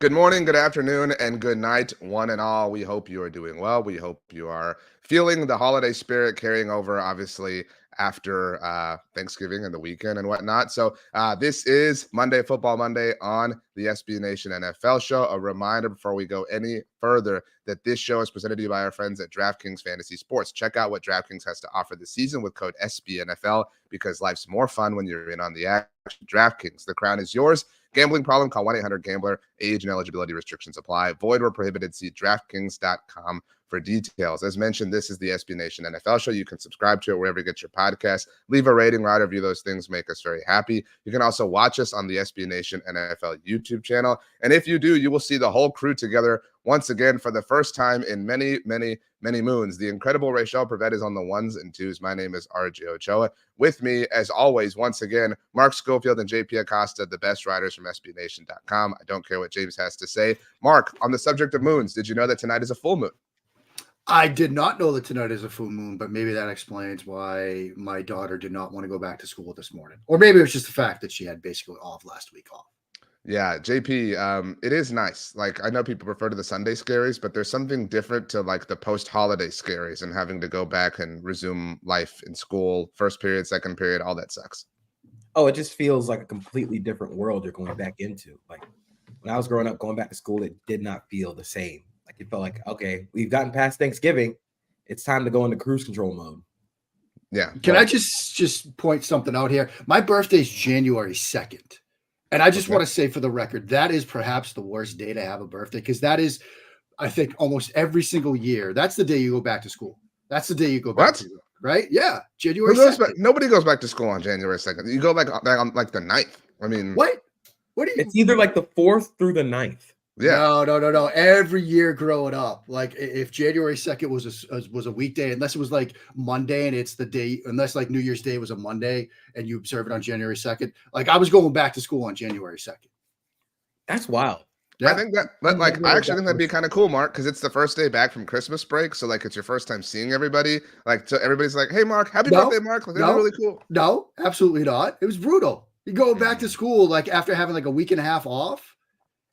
Good morning, good afternoon, and good night, one and all. We hope you are doing well. We hope you are feeling the holiday spirit carrying over, obviously, after Thanksgiving and the weekend and whatnot. This is Monday Football Monday on the SB Nation NFL show. A reminder before we go any further that this show is presented to you by our friends at DraftKings Fantasy Sports. Check out what DraftKings has to offer this season with code SBNFL because life's more fun when you're in on the action. DraftKings, the crown is yours. Gambling problem? Call 1-800-GAMBLER. Age and eligibility restrictions apply. Void where prohibited. See DraftKings.com for details. As mentioned, this is the SB Nation NFL show. You can subscribe to it wherever you get your podcast. Leave a rating, write a review. Those things make us very happy. You can also watch us on the SB Nation NFL YouTube channel. And if you do, you will see the whole crew together once again for the first time in many moons. The incredible Rachel Prevet is on the ones and twos. My name is RJ Ochoa. With me, as always, once again, Mark Schofield and JP Acosta, the best writers from SBNation.com. I don't care what James has to say. Mark, on the subject of moons, did you know that tonight is a full moon? I did not know that tonight is a full moon, but maybe that explains why my daughter did not want to go back to school this morning. Or maybe it was just the fact that she had basically off last week off. Yeah, JP, it is nice. Like, I know people refer to the Sunday scaries, but there's something different to like the post-holiday scaries and having to go back and resume life in school, first period, second period, all that sucks. Oh, it just feels like a completely different world you're going back into. Like when I was growing up, going back to school, it did not feel the same. Like it felt like, okay, we've gotten past Thanksgiving. It's time to go into cruise control mode. Yeah. Can I just point something out here? My birthday's January 2nd. And I just want to say for the record, that is perhaps the worst day to have a birthday because that is, I think, almost every single year. That's the day you go back to school. That's the day you go back to work, right? Yeah, January 2nd. Nobody goes back to school on January 2nd. You go back on like the 9th. I mean, what do you? It's either like the 4th through the 9th. Yeah. No. Every year growing up, like if January 2nd was a weekday, unless it was like Monday and it's the day, unless like New Year's Day was a Monday and you observe it on January 2nd, like I was going back to school on January 2nd. That's wild. Yeah. I think that like I actually think that'd be kind of cool, Mark, because it's the first day back from Christmas break. So like it's your first time seeing everybody. Like so everybody's like, hey Mark, happy birthday, Mark. Like, that'd be really cool. No, absolutely not. It was brutal. You go back to school like after having like a week and a half off.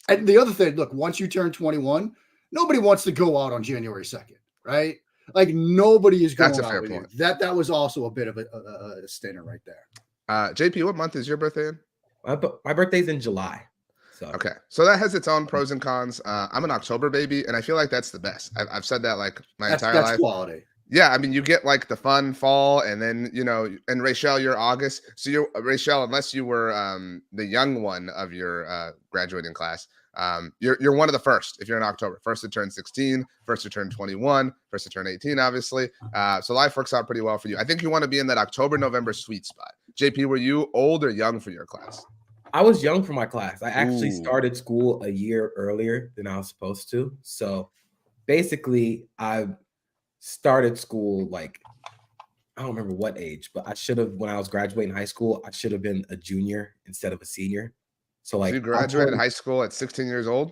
And the other thing, look, once you turn 21, nobody wants to go out on January 2nd, right? Like nobody is going out. That's a fair point. That was also a bit of a stinner right there. JP, what month is your birthday in? My birthday's in July. Okay, so that has its own pros and cons. I'm an October baby, and I feel like that's the best. I've said that like my entire life. That's quality. Yeah, I mean, you get like the fun fall, and then and Rachel, you're August. So you're Rachel, unless you were the young one of your graduating class, you're one of the first. If you're in October, first to turn 16, first to turn 21, first to turn 18, obviously. So life works out pretty well for you. I think you want to be in that October-November sweet spot. JP, were you old or young for your class? I was young for my class. I actually started school a year earlier than I was supposed to. So basically, I started school like I don't remember what age, but I should have when I was graduating high school, I should have been a junior instead of a senior. So like you graduated high school at 16 years old?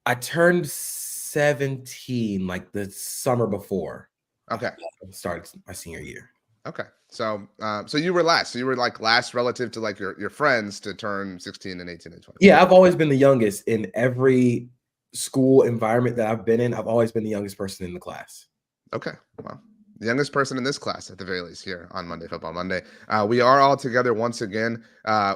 I turned 17 like the summer before. Okay. I started my senior year. Okay. So you were last. So you were like last relative to like your friends to turn 16 and 18 and 20. Yeah, I've always been the youngest in every school environment that I've been in. I've always been the youngest person in the class. Okay. Well, the youngest person in this class at the very least here on Monday Football Monday. We are all together once again.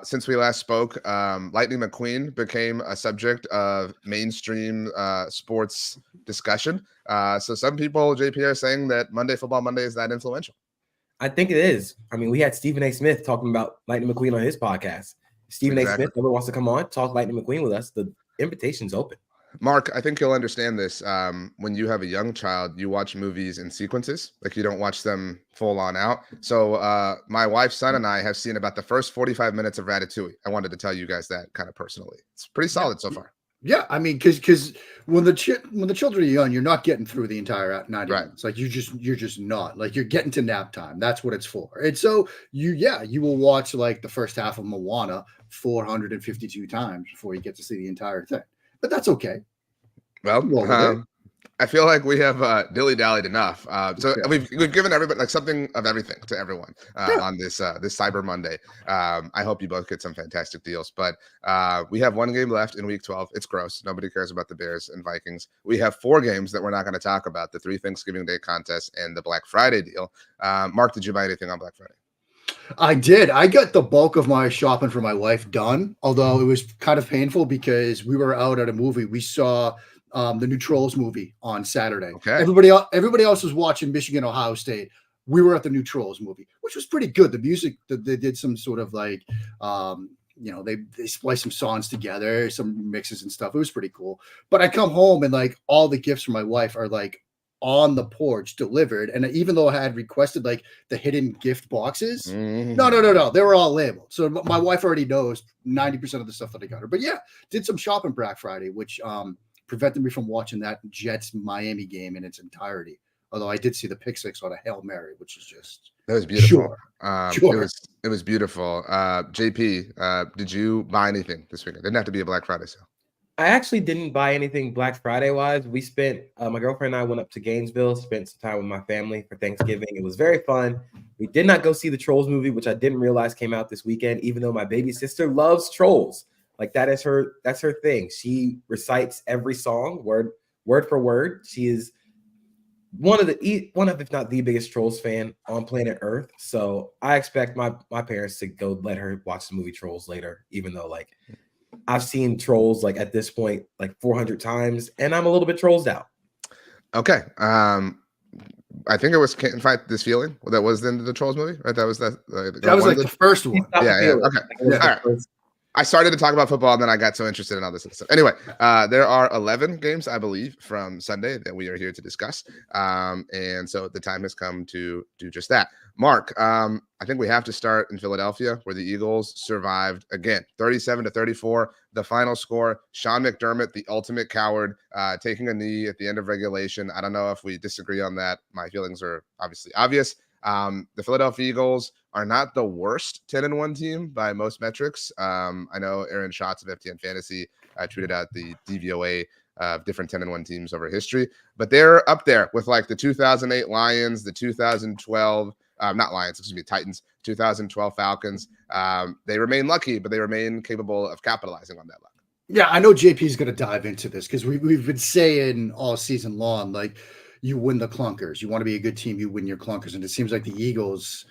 Since we last spoke, Lightning McQueen became a subject of mainstream sports discussion. So some people, JP, are saying that Monday Football Monday is that influential. I think it is. I mean, we had Stephen A. Smith talking about Lightning McQueen on his podcast. Stephen A. Smith ever wants to come on, talk Lightning McQueen with us. The invitation's open. Mark, I think you'll understand this. When you have a young child, you watch movies in sequences. Like you don't watch them full on out. So my wife's son and I have seen about the first 45 minutes of Ratatouille. I wanted to tell you guys that kind of personally. It's pretty solid so far. Yeah, I mean, because when the children are young, you're not getting through the entire 90 minutes. Like you're just not. Like you're getting to nap time. That's what it's for. And so you will watch like the first half of Moana 452 times before you get to see the entire thing. But that's okay. Well, I feel like we have dilly-dallied enough. So Yeah. we've given everybody like something of everything to everyone Yeah. on this this Cyber Monday. I hope you both get some fantastic deals. But we have one game left in Week 12. It's gross. Nobody cares about the Bears and Vikings. We have 4 games that we're not going to talk about: the 3 Thanksgiving Day contests and the Black Friday deal. Mark, did you buy anything on Black Friday? I did. I got the bulk of my shopping for my wife done, although it was kind of painful because we were out at a movie. We saw the new Trolls movie on Saturday. Okay. Everybody else was watching Michigan, Ohio State. We were at the new Trolls movie, which was pretty good. The music, they did some sort of like, they spliced some songs together, some mixes and stuff. It was pretty cool. But I come home and like all the gifts for my wife are like on the porch delivered. And even though I had requested like the hidden gift boxes, no, they were all labeled. So my wife already knows 90% of the stuff that I got her. But yeah, did some shopping Black Friday, which prevented me from watching that Jets Miami game in its entirety. Although I did see the pick six on a Hail Mary, which is just that was beautiful. Sure. It was beautiful. JP, did you buy anything this weekend? Didn't have to be a Black Friday sale. I actually didn't buy anything Black Friday wise. We spent my girlfriend and I went up to Gainesville, spent some time with my family for Thanksgiving. It was very fun. We did not go see the Trolls movie, which I didn't realize came out this weekend, even though my baby sister loves Trolls. Like that's her thing. She recites every song word for word. She is one of, if not the biggest Trolls fan on planet Earth. So I expect my parents to go let her watch the movie Trolls later, even though like I've seen Trolls like at this point like 400 times, and I'm a little bit Trollsed out. Okay. I think it was Can't Fight This Feeling that was in the Trolls movie, right? That was that was like the first one. Yeah. Okay. Yeah. All right. I started to talk about football and then I got so interested in all this other stuff. Anyway, there are 11 games, I believe, from Sunday that we are here to discuss. And so the time has come to do just that. Mark, I think we have to start in Philadelphia, where the Eagles survived again, 37-34, the final score. Sean McDermott, the ultimate coward, taking a knee at the end of regulation. I don't know if we disagree on that. My feelings are obviously obvious. The Philadelphia Eagles are not the worst 10-1 team by most metrics. I know Aaron Schatz of FTN Fantasy tweeted out the DVOA of different 10-1 teams over history, but they're up there with like the 2008 Lions, the 2012 Titans, 2012 Falcons. They remain lucky, but they remain capable of capitalizing on that luck. Yeah, I know JP is going to dive into this because we've been saying all season long, like, you win the clunkers. You want to be a good team, you win your clunkers. And it seems like the Eagles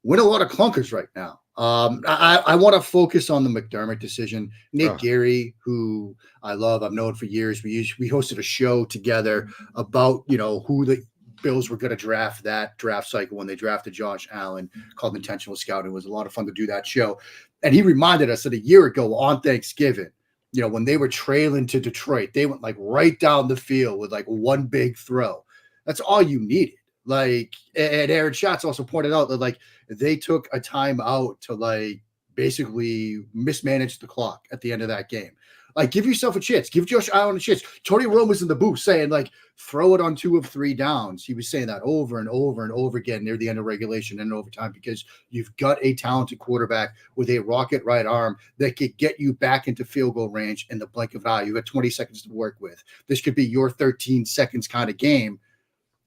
win a lot of clunkers right now. I want to focus on the McDermott decision. Nick Gary, who I love, I've known for years. We hosted a show together about, who the Bills were going to draft that draft cycle when they drafted Josh Allen, called Intentional Scouting. It was a lot of fun to do that show. And he reminded us that a year ago on Thanksgiving, when they were trailing to Detroit, they went like right down the field with like one big throw. That's all you needed. Like, and Aaron Schatz also pointed out that like they took a time out to like basically mismanage the clock at the end of that game. Like, give yourself a chance. Give Josh Allen a chance. Tony Romo was in the booth saying like, throw it on 2 of 3 downs. He was saying that over and over and over again near the end of regulation and overtime, because you've got a talented quarterback with a rocket right arm that could get you back into field goal range in the blink of an eye. You got 20 seconds to work with. This could be your 13 seconds kind of game.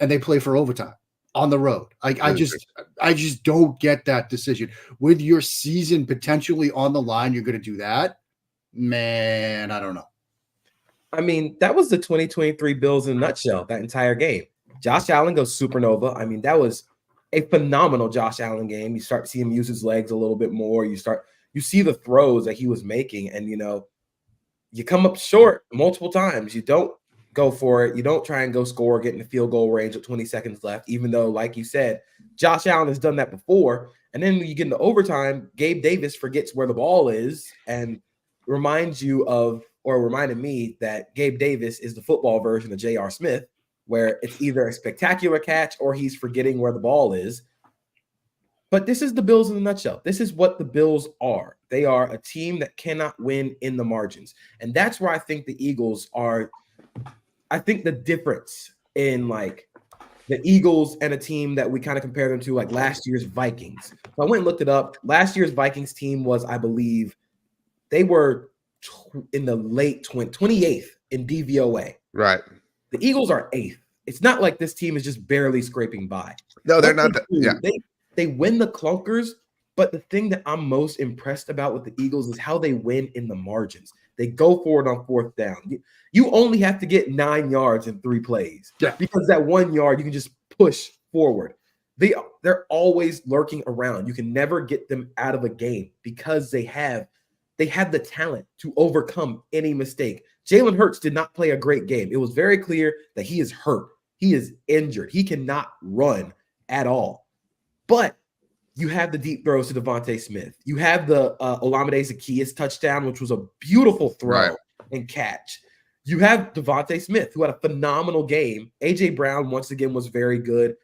And they play for overtime on the road. I just don't get that decision. With your season potentially on the line, you're going to do that? Man, I don't know. I mean, that was the 2023 Bills in a nutshell, that entire game. Josh Allen goes supernova. I mean, that was a phenomenal Josh Allen game. You start to see him use his legs a little bit more. You see the throws that he was making, and, you come up short multiple times. You don't go for it. You don't try and go score, get in the field goal range with 20 seconds left, even though, like you said, Josh Allen has done that before. And then when you get into overtime, Gabe Davis forgets where the ball is and reminded me that Gabe Davis is the football version of J.R. Smith, where it's either a spectacular catch or he's forgetting where the ball is. But this is the Bills in a nutshell. This is what the Bills are. They are a team that cannot win in the margins. And that's where I think the Eagles are. I think the difference in like the Eagles and a team that we kind of compare them to, like last year's Vikings. So I went and looked it up. Last year's Vikings team was, I believe, they were in the late 28th in DVOA. Right. The Eagles are 8th. It's not like this team is just barely scraping by. No, they're What not. they do, Yeah. They win the clunkers, but the thing that I'm most impressed about with the Eagles is how they win in the margins. They go forward on 4th down. You only have to get 9 yards in 3 plays. Yeah. Because that 1 yard, you can just push forward. They're always lurking around. You can never get them out of a game because they have the talent to overcome any mistake. Jalen Hurts did not play a great game. It was very clear that he is hurt. He is injured. He cannot run at all. But you have the deep throws to Devontae Smith. You have the Olamide Zaccheaus touchdown, which was a beautiful throw and catch. You have Devontae Smith, who had a phenomenal game. A.J. Brown, once again, was very good.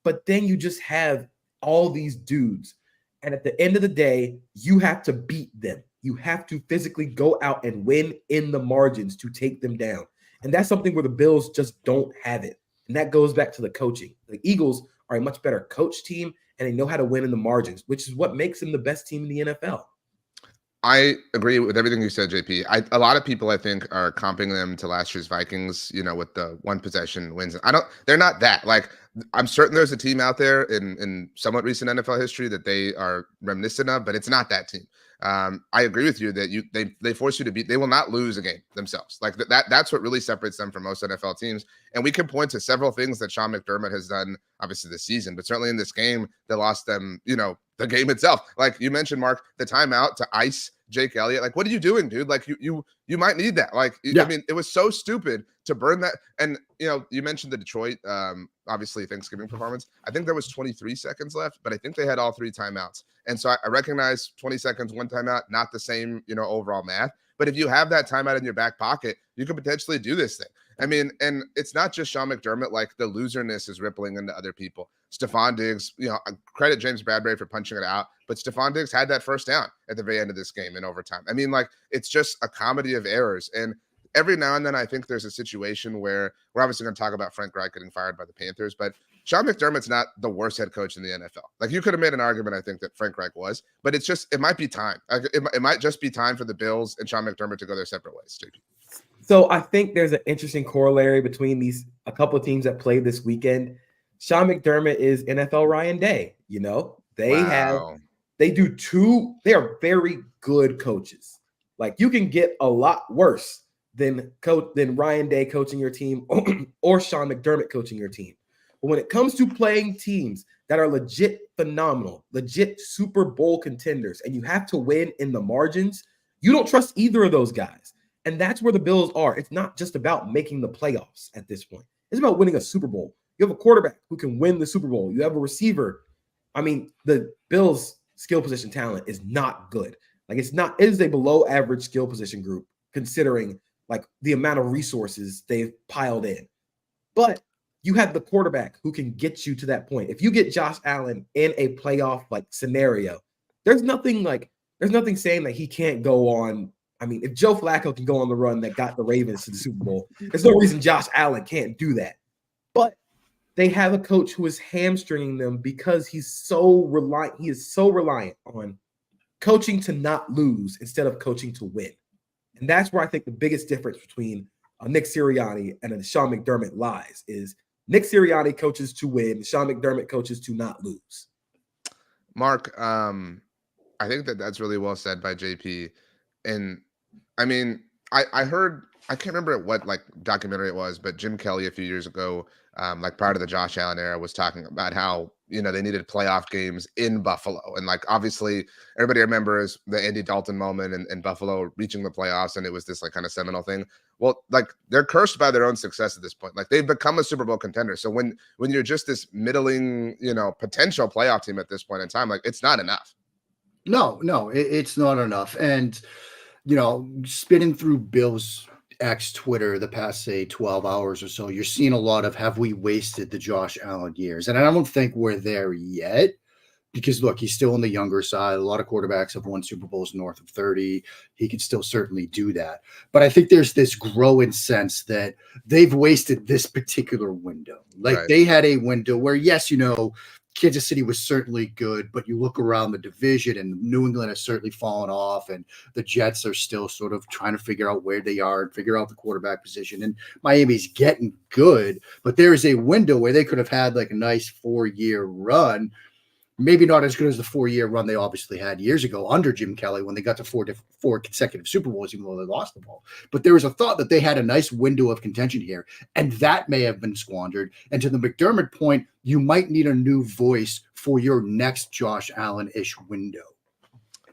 But then you just have all these dudes. And at the end of the day, you have to beat them. You have to physically go out and win in the margins to take them down. And that's something where the Bills just don't have it. And that goes back to the coaching. The Eagles are a much better coach team, and they know how to win in the margins, which is what makes them the best team in the NFL. I agree with everything you said, JP. A lot of people, I think, are comping them to last year's Vikings, with the 1 possession wins. They're not that. Like, I'm certain there's a team out there in somewhat recent NFL history that they are reminiscent of, but it's not that team. I agree with you that they force you to beat. They will not lose a game themselves. Like that's what really separates them from most NFL teams. And we can point to several things that Sean McDermott has done, obviously this season, but certainly in this game that lost them, the game itself. Like you mentioned, Mark, the timeout to ice Jake Elliott. Like, what are you doing, dude? Like you might need that. Like, I mean, it was so stupid to burn that. And you mentioned the Detroit, obviously Thanksgiving performance. I think there was 23 seconds left, but I think they had all 3 timeouts. And so I recognize 20 seconds, 1 timeout, not the same, overall math. But if you have that timeout in your back pocket, you could potentially do this thing. I mean, and it's not just Sean McDermott, like the loserness is rippling into other people. Stephon Diggs, credit James Bradbury for punching it out, but Stephon Diggs had that first down at the very end of this game in overtime. I mean, like, it's just a comedy of errors. And every now and then I think there's a situation where we're obviously going to talk about Frank Reich getting fired by the Panthers, but Sean McDermott's not the worst head coach in the NFL. Like, you could have made an argument, I think, that Frank Reich was, but it might be time. Like, it might just be time for the Bills and Sean McDermott to go their separate ways, JP. So I think there's an interesting corollary between a couple of teams that played this weekend. Sean McDermott is NFL Ryan Day. They are very good coaches. Like, you can get a lot worse than Ryan Day coaching your team or Sean McDermott coaching your team. But when it comes to playing teams that are legit phenomenal, legit Super Bowl contenders, and you have to win in the margins, you don't trust either of those guys. And that's where the Bills are. It's not just about making the playoffs at this point. It's about winning a Super Bowl. You have a quarterback who can win the Super Bowl. You have a receiver. I mean, the Bills' skill position talent is not good. Like, it is a below average skill position group considering like the amount of resources they've piled in. But you have the quarterback who can get you to that point. If you get Josh Allen in a playoff like scenario, there's nothing saying that he can't go on. I mean, if Joe Flacco can go on the run that got the Ravens to the Super Bowl, there's no reason Josh Allen can't do that. But they have a coach who is hamstringing them because he is so reliant on coaching to not lose instead of coaching to win. And that's where I think the biggest difference between Nick Sirianni and Sean McDermott lies is Nick Sirianni coaches to win, Sean McDermott coaches to not lose. Mark, I think that's really well said by JP. And I mean, I heard, I can't remember what like documentary it was, but Jim Kelly a few years ago, like prior to the Josh Allen era, was talking about how, they needed playoff games in Buffalo. And like, obviously everybody remembers the Andy Dalton moment and Buffalo reaching the playoffs. And it was this like kind of seminal thing. Well, like, they're cursed by their own success at this point. Like, they've become a Super Bowl contender. So when you're just this middling, potential playoff team at this point in time, like, it's not enough. No, it's not enough. And, spinning through Bill's X Twitter the past, say, 12 hours or so, you're seeing a lot of, have we wasted the Josh Allen years? And I don't think we're there yet because, look, he's still on the younger side. A lot of quarterbacks have won Super Bowls north of 30. He can still certainly do that. But I think there's this growing sense that they've wasted this particular window. Like, right. They had a window where, yes, Kansas City was certainly good, but you look around the division and New England has certainly fallen off, and the Jets are still sort of trying to figure out where they are and figure out the quarterback position. And Miami's getting good, but there is a window where they could have had like a nice 4-year run. Maybe not as good as the 4-year run they obviously had years ago under Jim Kelly when they got to four consecutive Super Bowls, even though they lost them all. But there was a thought that they had a nice window of contention here, and that may have been squandered. And to the McDermott point, you might need a new voice for your next Josh Allen-ish window.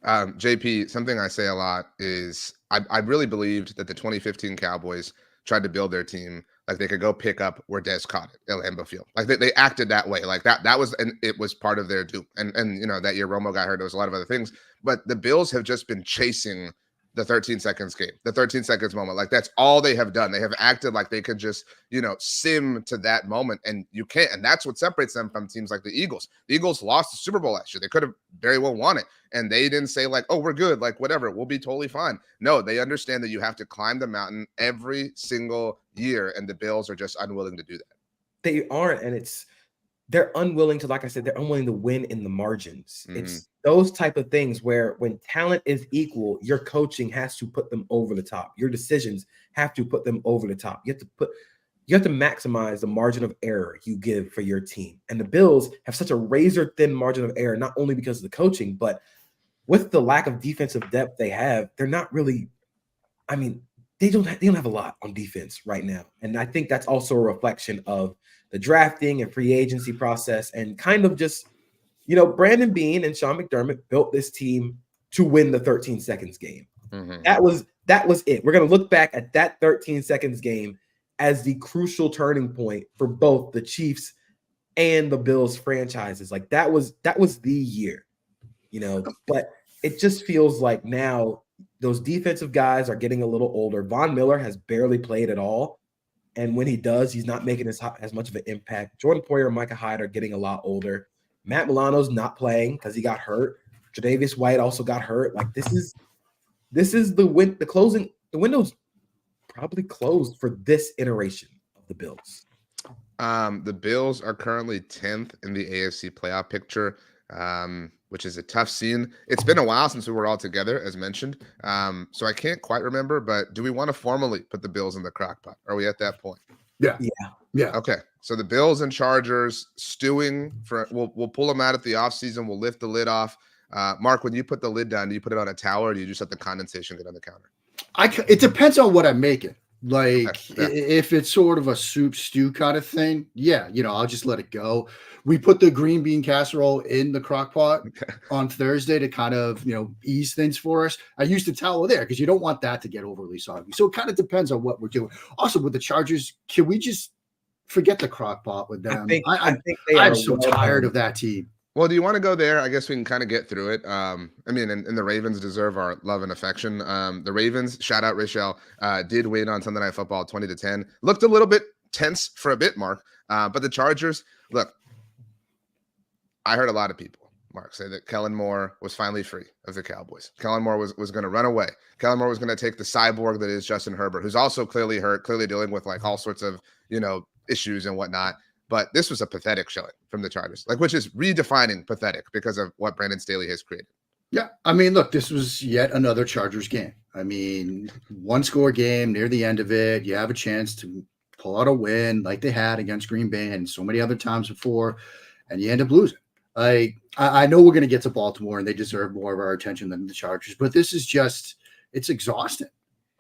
JP, something I say a lot is I really believed that the 2015 Cowboys tried to build their team like they could go pick up where Dez caught it at Lambeau Field. Like they acted that way. Like that was, and it was part of their doom. And you know, that year Romo got hurt. There was a lot of other things, but the Bills have just been chasing the 13 seconds game, the 13 seconds moment. Like that's all they have done. They have acted like they could just, you know, sim to that moment, and you can't. And that's what separates them from teams like the Eagles. The Eagles lost the Super Bowl last year. They could have very well won it, and they didn't say like, oh, we're good, like whatever, we'll be totally fine. No, they understand that you have to climb the mountain every single year, and the Bills are just unwilling to do that. They aren't, and they're unwilling to, like I said, they're unwilling to win in the margins. It's those type of things where when talent is equal, your coaching has to put them over the top. Your decisions have to put them over the top. You have to maximize the margin of error you give for your team. And the Bills have such a razor thin margin of error, not only because of the coaching, but with the lack of defensive depth they have, they're not really, I mean, they don't have a lot on defense right now. And I think that's also a reflection of the drafting and free agency process, and kind of just, you know, Brandon Beane and Sean McDermott built this team to win the 13 seconds game. That was it. We're going to look back at that 13 seconds game as the crucial turning point for both the Chiefs and the Bills franchises. Like that was the year, you know, but it just feels like now those defensive guys are getting a little older. Von Miller has barely played at all. And when he does, he's not making as much of an impact. Jordan Poyer and Micah Hyde are getting a lot older. Matt Milano's not playing because he got hurt. Tre'Davious White also got hurt. Like this is the closing. The window's probably closed for this iteration of the Bills. The Bills are currently 10th in the AFC playoff picture, which is a tough scene. It's been a while since we were all together, as mentioned. So I can't quite remember, but do we want to formally put the Bills in the crock pot? Are we at that point? Yeah. Okay. So the Bills and Chargers stewing for, we'll pull them out at the offseason. We'll lift the lid off. Mark, when you put the lid down, do you put it on a towel or do you just let the condensation get on the counter? It depends on what I'm making. Like if it's sort of a soup stew kind of thing, yeah, you know, I'll just let it go. We put the green bean casserole in the crock pot on Thursday to kind of, you know, ease things for us. I used the towel there because you don't want that to get overly soggy. So it kind of depends on what we're doing. Also with the Chargers, can we just forget the crock pot with them? I think I'm so tired of that team. Well, do you want to go there? I guess we can kind of get through it. I mean, and the Ravens deserve our love and affection. The Ravens, shout out Rachel, did win on Sunday Night Football 20-10. Looked a little bit tense for a bit, Mark. But the Chargers, look, I heard a lot of people, Mark, say that Kellen Moore was finally free of the Cowboys. Kellen Moore was going to run away. Kellen Moore was going to take the cyborg that is Justin Herbert, who's also clearly hurt, clearly dealing with like all sorts of, you know, issues and whatnot. But this was a pathetic showing from the Chargers, like, which is redefining pathetic because of what Brandon Staley has created. Yeah. I mean, look, this was yet another Chargers game. I mean, 1-score game near the end of it. You have a chance to pull out a win like they had against Green Bay and so many other times before, and you end up losing. I know we're going to get to Baltimore and they deserve more of our attention than the Chargers, but this is just, it's exhausting.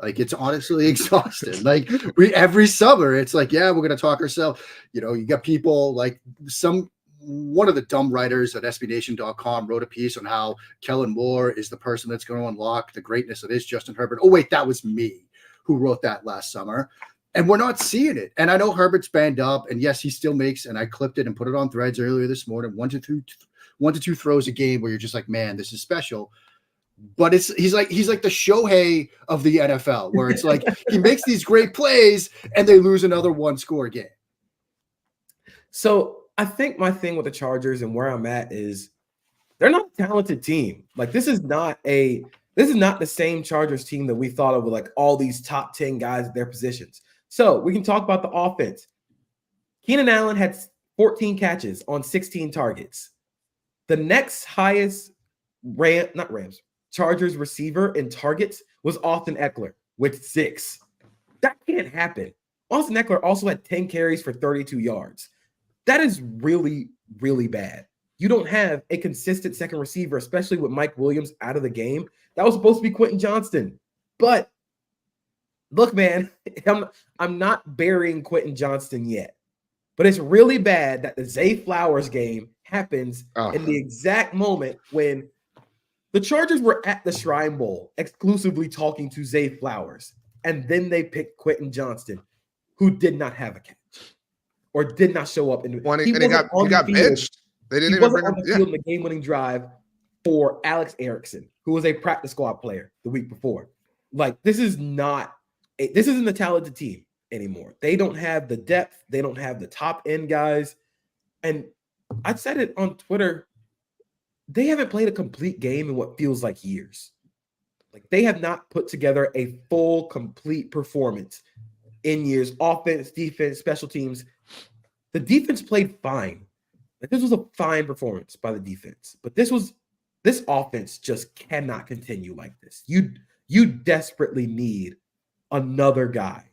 Like, it's honestly exhausting. Like, every summer, it's like, yeah, we're going to talk ourselves. You know, you got people like one of the dumb writers at SBNation.com wrote a piece on how Kellen Moore is the person that's going to unlock the greatness that is Justin Herbert. Oh, wait, that was me who wrote that last summer. And we're not seeing it. And I know Herbert's banged up. And yes, he still makes, and I clipped it and put it on Threads earlier this morning, 1 to 2 throws a game where you're just like, man, this is special. But he's like the Shohei of the NFL, where it's like he makes these great plays and they lose another 1-score game. So I think my thing with the Chargers and where I'm at is they're not a talented team. Like this is not the same Chargers team that we thought of with like all these top 10 guys at their positions. So we can talk about the offense. Keenan Allen had 14 catches on 16 targets. The next highest Chargers receiver in targets was Austin Eckler with 6. That can't happen. Austin Eckler also had 10 carries for 32 yards. That is really, really bad. You don't have a consistent second receiver, especially with Mike Williams out of the game. That was supposed to be Quentin Johnston. But look, man, I'm not burying Quentin Johnston yet. But it's really bad that the Zay Flowers game happens in the exact moment when the Chargers were at the Shrine Bowl exclusively talking to Zay Flowers. And then they picked Quentin Johnston, who did not have a catch or did not show up. He got benched. They didn't even bring him on the field in the game-winning drive for Alex Erickson, who was a practice squad player the week before. Like, this isn't a talented team anymore. They don't have the depth. They don't have the top-end guys. And I said it on Twitter. They haven't played a complete game in what feels like years. Like, they have not put together a full, complete performance in years. Offense, defense, special teams. The defense played fine. Like, this was a fine performance by the defense. But this offense just cannot continue like this. You desperately need another guy.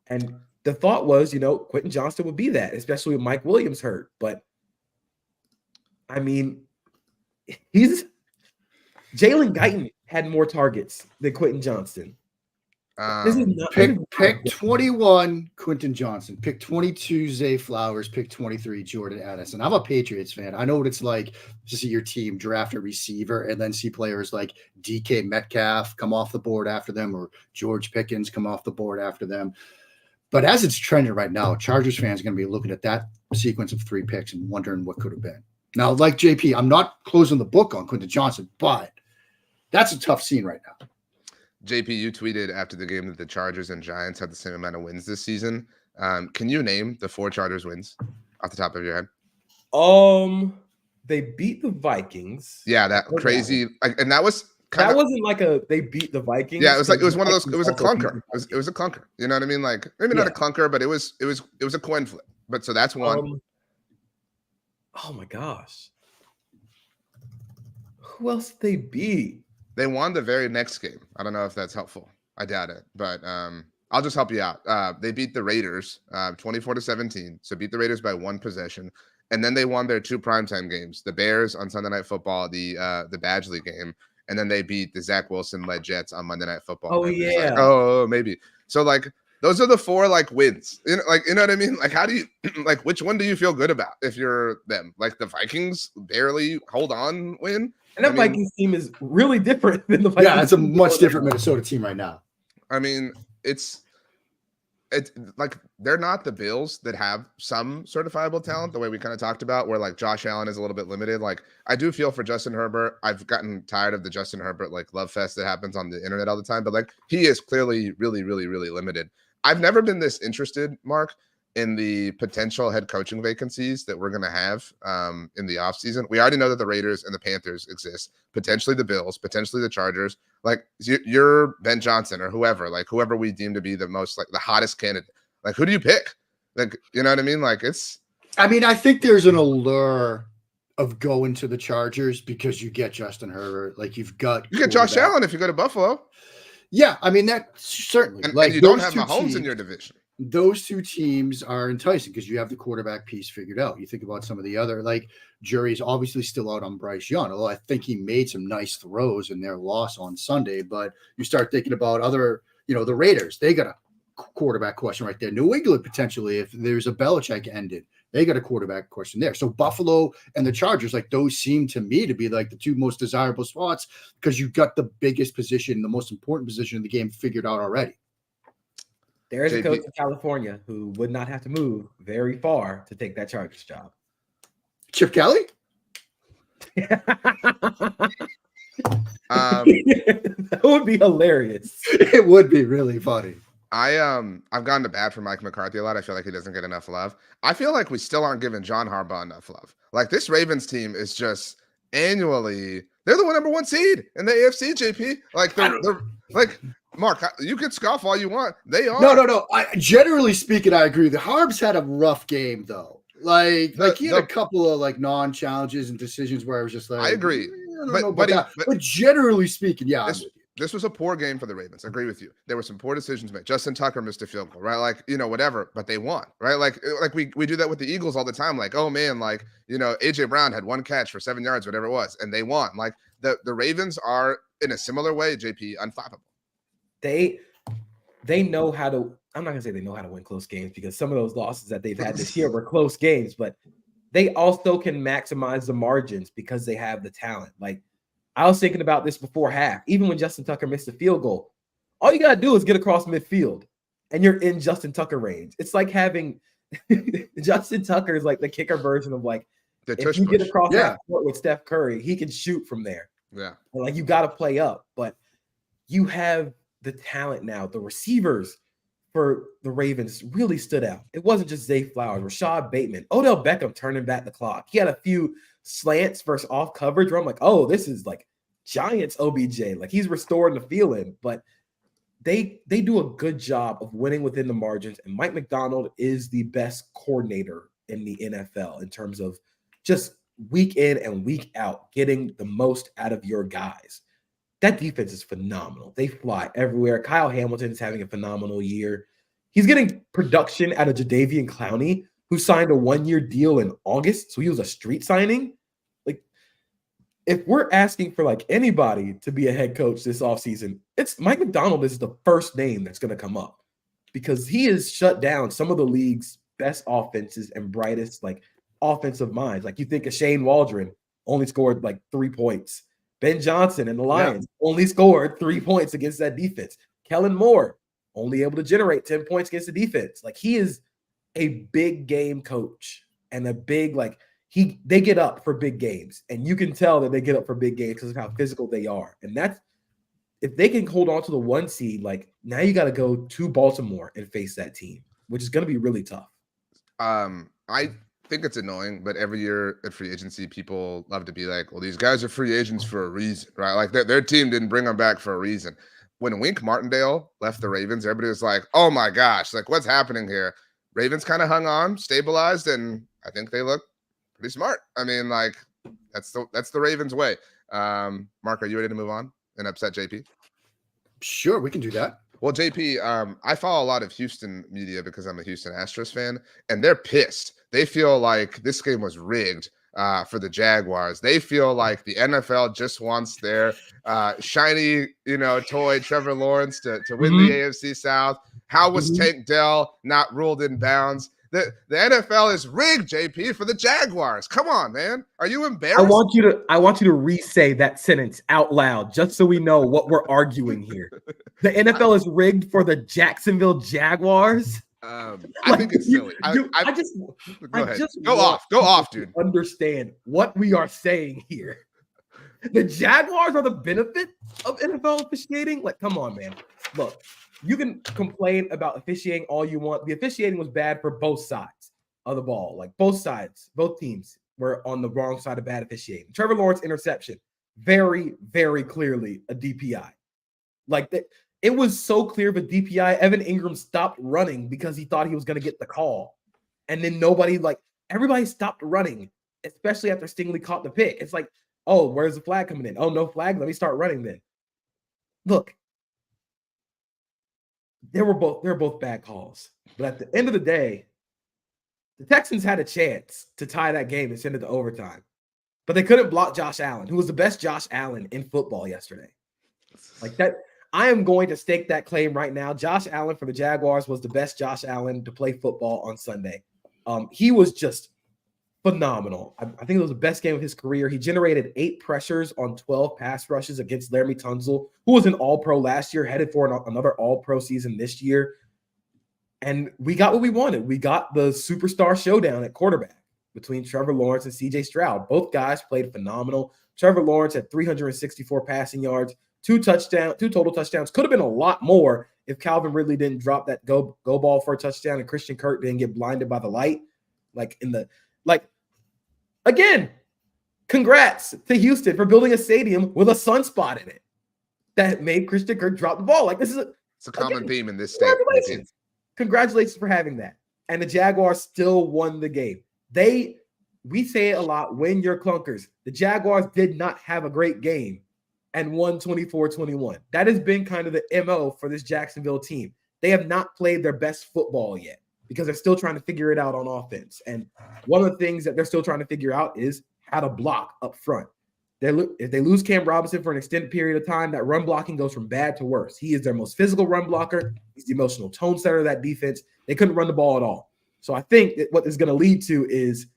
And the thought was, Quentin Johnston would be that, especially with Mike Williams hurt. But, I mean, Jalen Guyton had more targets than Quentin Johnston. This is not pick 21, Quentin Johnston. Pick 22, Zay Flowers. Pick 23, Jordan Addison. I'm a Patriots fan. I know what it's like to see your team draft a receiver and then see players like DK Metcalf come off the board after them or George Pickens come off the board after them. But as it's trending right now, Chargers fans are going to be looking at that sequence of 3 picks and wondering what could have been. Now, like JP, I'm not closing the book on Quentin Johnston, but that's a tough scene right now. JP, you tweeted after the game that the Chargers and Giants had the same amount of wins this season. Can you name the 4 Chargers wins off the top of your head? They beat the Vikings. Yeah, that crazy, and that was that wasn't like they beat the Vikings. Yeah, it was one of those. It was a clunker. It was a clunker. You know what I mean? Like maybe not a clunker, but it was a coin flip. But so that's one. Oh my gosh, who else did they beat? They won the very next game. I don't know if that's helpful. I doubt it, but I'll just help you out. They beat the Raiders 24-17. So beat the Raiders by 1 possession. And then they won their 2 primetime games, the Bears on Sunday Night Football, the Badgley game. And then they beat the Zach Wilson-led Jets on Monday Night Football. Oh, yeah. Like, maybe. So, like, those are the 4, like, wins. You know what I mean? Like, how do you, like, which one do you feel good about if you're them? Like, the Vikings barely hold on win? And that Vikings team is really different than the Vikings. Yeah, it's a much different Minnesota team right now. I mean, it's like they're not the Bills that have some certifiable talent the way we kind of talked about, where like Josh Allen is a little bit limited. Like I do feel for Justin Herbert. I've gotten tired of the Justin Herbert like love fest that happens on the internet all the time, but like he is clearly really, really, really limited. I've never been this interested, Mark, in the potential head coaching vacancies that we're going to have in the offseason. We already know that the Raiders and the Panthers exist, potentially the Bills, potentially the Chargers. Like you're Ben Johnson or whoever we deem to be the most like the hottest candidate. Like who do you pick? Like, you know what I mean? Like I think there's an allure of going to the Chargers because you get Justin Herbert. Like you get Josh Allen if you go to Buffalo. Yeah. I mean, that certainly and you don't have Mahomes in your division. Those 2 teams are enticing because you have the quarterback piece figured out. You think about some of the other, like jury's obviously still out on Bryce Young, although I think he made some nice throws in their loss on Sunday. But you start thinking about other, the Raiders, they got a quarterback question right there. New England, potentially, if there's a Belichick ended, they got a quarterback question there. So Buffalo and the Chargers, like those seem to me to be like the 2 most desirable spots because you got the biggest position, the most important position in the game figured out already. There is a coach in California who would not have to move very far to take that Chargers job. Chip Kelly? That would be hilarious. It would be really funny. I've gone to bat for Mike McCarthy a lot. I feel like he doesn't get enough love. I feel like we still aren't giving John Harbaugh enough love. Like this Ravens team is just annually, they're the number 1 seed in the AFC, JP. Like they're like Mark, you can scoff all you want. They are. No. Generally speaking, I agree. The Harbs had a rough game, though. Like he had a couple of like non-challenges and decisions where I was just like, I agree. I don't know about that. But generally speaking, yeah, I'm with you. This was a poor game for the Ravens. I agree with you. There were some poor decisions made. Justin Tucker missed a field goal, right? Like, whatever, but they won, right? Like we do that with the Eagles all the time. Like, oh man, like, AJ Brown had one catch for 7 yards, whatever it was, and they won. Like the Ravens are in a similar way, JP, unflappable. They know how to, I'm not gonna say they know how to win close games, because some of those losses that they've had this year were close games, but they also can maximize the margins because they have the talent. Like, I was thinking about this before half. Even when Justin Tucker missed a field goal, all you got to do is get across midfield and you're in Justin Tucker range. It's like having Justin Tucker is like the kicker version of like, if you get across that court with Steph Curry, he can shoot from there. Yeah. And like, you got to play up, but you have the talent now. The receivers for the Ravens really stood out. It wasn't just Zay Flowers, Rashad Bateman, Odell Beckham turning back the clock. He had a few slants versus off coverage where I'm like, oh, this is like Giants OBJ. Like, he's restoring the feeling, but they do a good job of winning within the margins. And Mike Macdonald is the best coordinator in the NFL in terms of just week in and week out, getting the most out of your guys. That defense is phenomenal. They fly everywhere. Kyle Hamilton is having a phenomenal year. He's getting production out of Jadeveon Clowney, who signed a 1-year deal in August. So he was a street signing. Like, if we're asking for like anybody to be a head coach this offseason, it's Mike Macdonald is the first name that's going to come up, because he has shut down some of the league's best offenses and brightest like offensive minds. Like, you think of Shane Waldron, only scored like 3 points. Ben Johnson and the Lions only scored 3 points against that defense. Kellen Moore only able to generate 10 points against the defense. Like, he is a big game coach and a big, like, they get up for big games, and you can tell that they get up for big games because of how physical they are. And that's, if they can hold on to the 1 seed, like, now you got to go to Baltimore and face that team, which is going to be really tough. I think it's annoying, but every year at free agency, people love to be like, well, these guys are free agents for a reason, right? Like, their team didn't bring them back for a reason. When Wink Martindale left the Ravens, everybody was like, oh my gosh, like, what's happening here? Ravens kind of hung on, stabilized, and I think they look pretty smart. I mean, like, that's the Ravens way. Mark, are you ready to move on and upset JP? Sure, we can do that. Well, JP, I follow a lot of Houston media because I'm a Houston Astros fan, and they're pissed. They feel like this game was rigged for the Jaguars. They feel like the NFL just wants their shiny, toy Trevor Lawrence to win the AFC South. How was Tank Dell not ruled in bounds? The NFL is rigged, JP, for the Jaguars. Come on, man. Are you embarrassed? I want you to re-say that sentence out loud, just so we know what we're arguing here. The NFL is rigged for the Jacksonville Jaguars. I think it's silly. Go off, dude. Understand what we are saying here. The Jaguars are the benefit of NFL officiating. Like, come on, man. Look, you can complain about officiating all you want. The officiating was bad for both sides of the ball. Like, both sides, both teams were on the wrong side of bad officiating. Trevor Lawrence interception, very, very clearly a DPI. Like, it was so clear of a DPI. Evan Ingram stopped running because he thought he was going to get the call. And then everybody stopped running, especially after Stingley caught the pick. It's like, oh, where's the flag coming in? Oh, no flag. Let me start running then. Look, they were both bad calls. But at the end of the day, the Texans had a chance to tie that game and send it to overtime. But they couldn't block Josh Allen, who was the best Josh Allen in football yesterday. Like that, I am going to stake that claim right now. Josh Allen for the Jaguars was the best Josh Allen to play football on Sunday. He was just phenomenal. I think it was the best game of his career. He generated 8 pressures on 12 pass rushes against Laremy Tunsil, who was an All-Pro last year, headed for another All-Pro season this year. And we got what we wanted. We got the superstar showdown at quarterback between Trevor Lawrence and CJ Stroud. Both guys played phenomenal. Trevor Lawrence had 364 passing yards, 2 total touchdowns. Could have been a lot more if Calvin Ridley didn't drop that go ball for a touchdown and Christian Kirk didn't get blinded by the light. Again, congrats to Houston for building a stadium with a sunspot in it that made Christian Kirk drop the ball. Like, this is it's a common theme in this state. Congratulations for having that. And the Jaguars still won the game. we say it a lot, win your clunkers. The Jaguars did not have a great game and won 24-21. That has been kind of the MO for this Jacksonville team. They have not played their best football yet because they're still trying to figure it out on offense. And one of the things that they're still trying to figure out is how to block up front. If they lose Cam Robinson for an extended period of time, that run blocking goes from bad to worse. He is their most physical run blocker. He's the emotional tone setter of that defense. They couldn't run the ball at all. So I think that what this is going to lead to is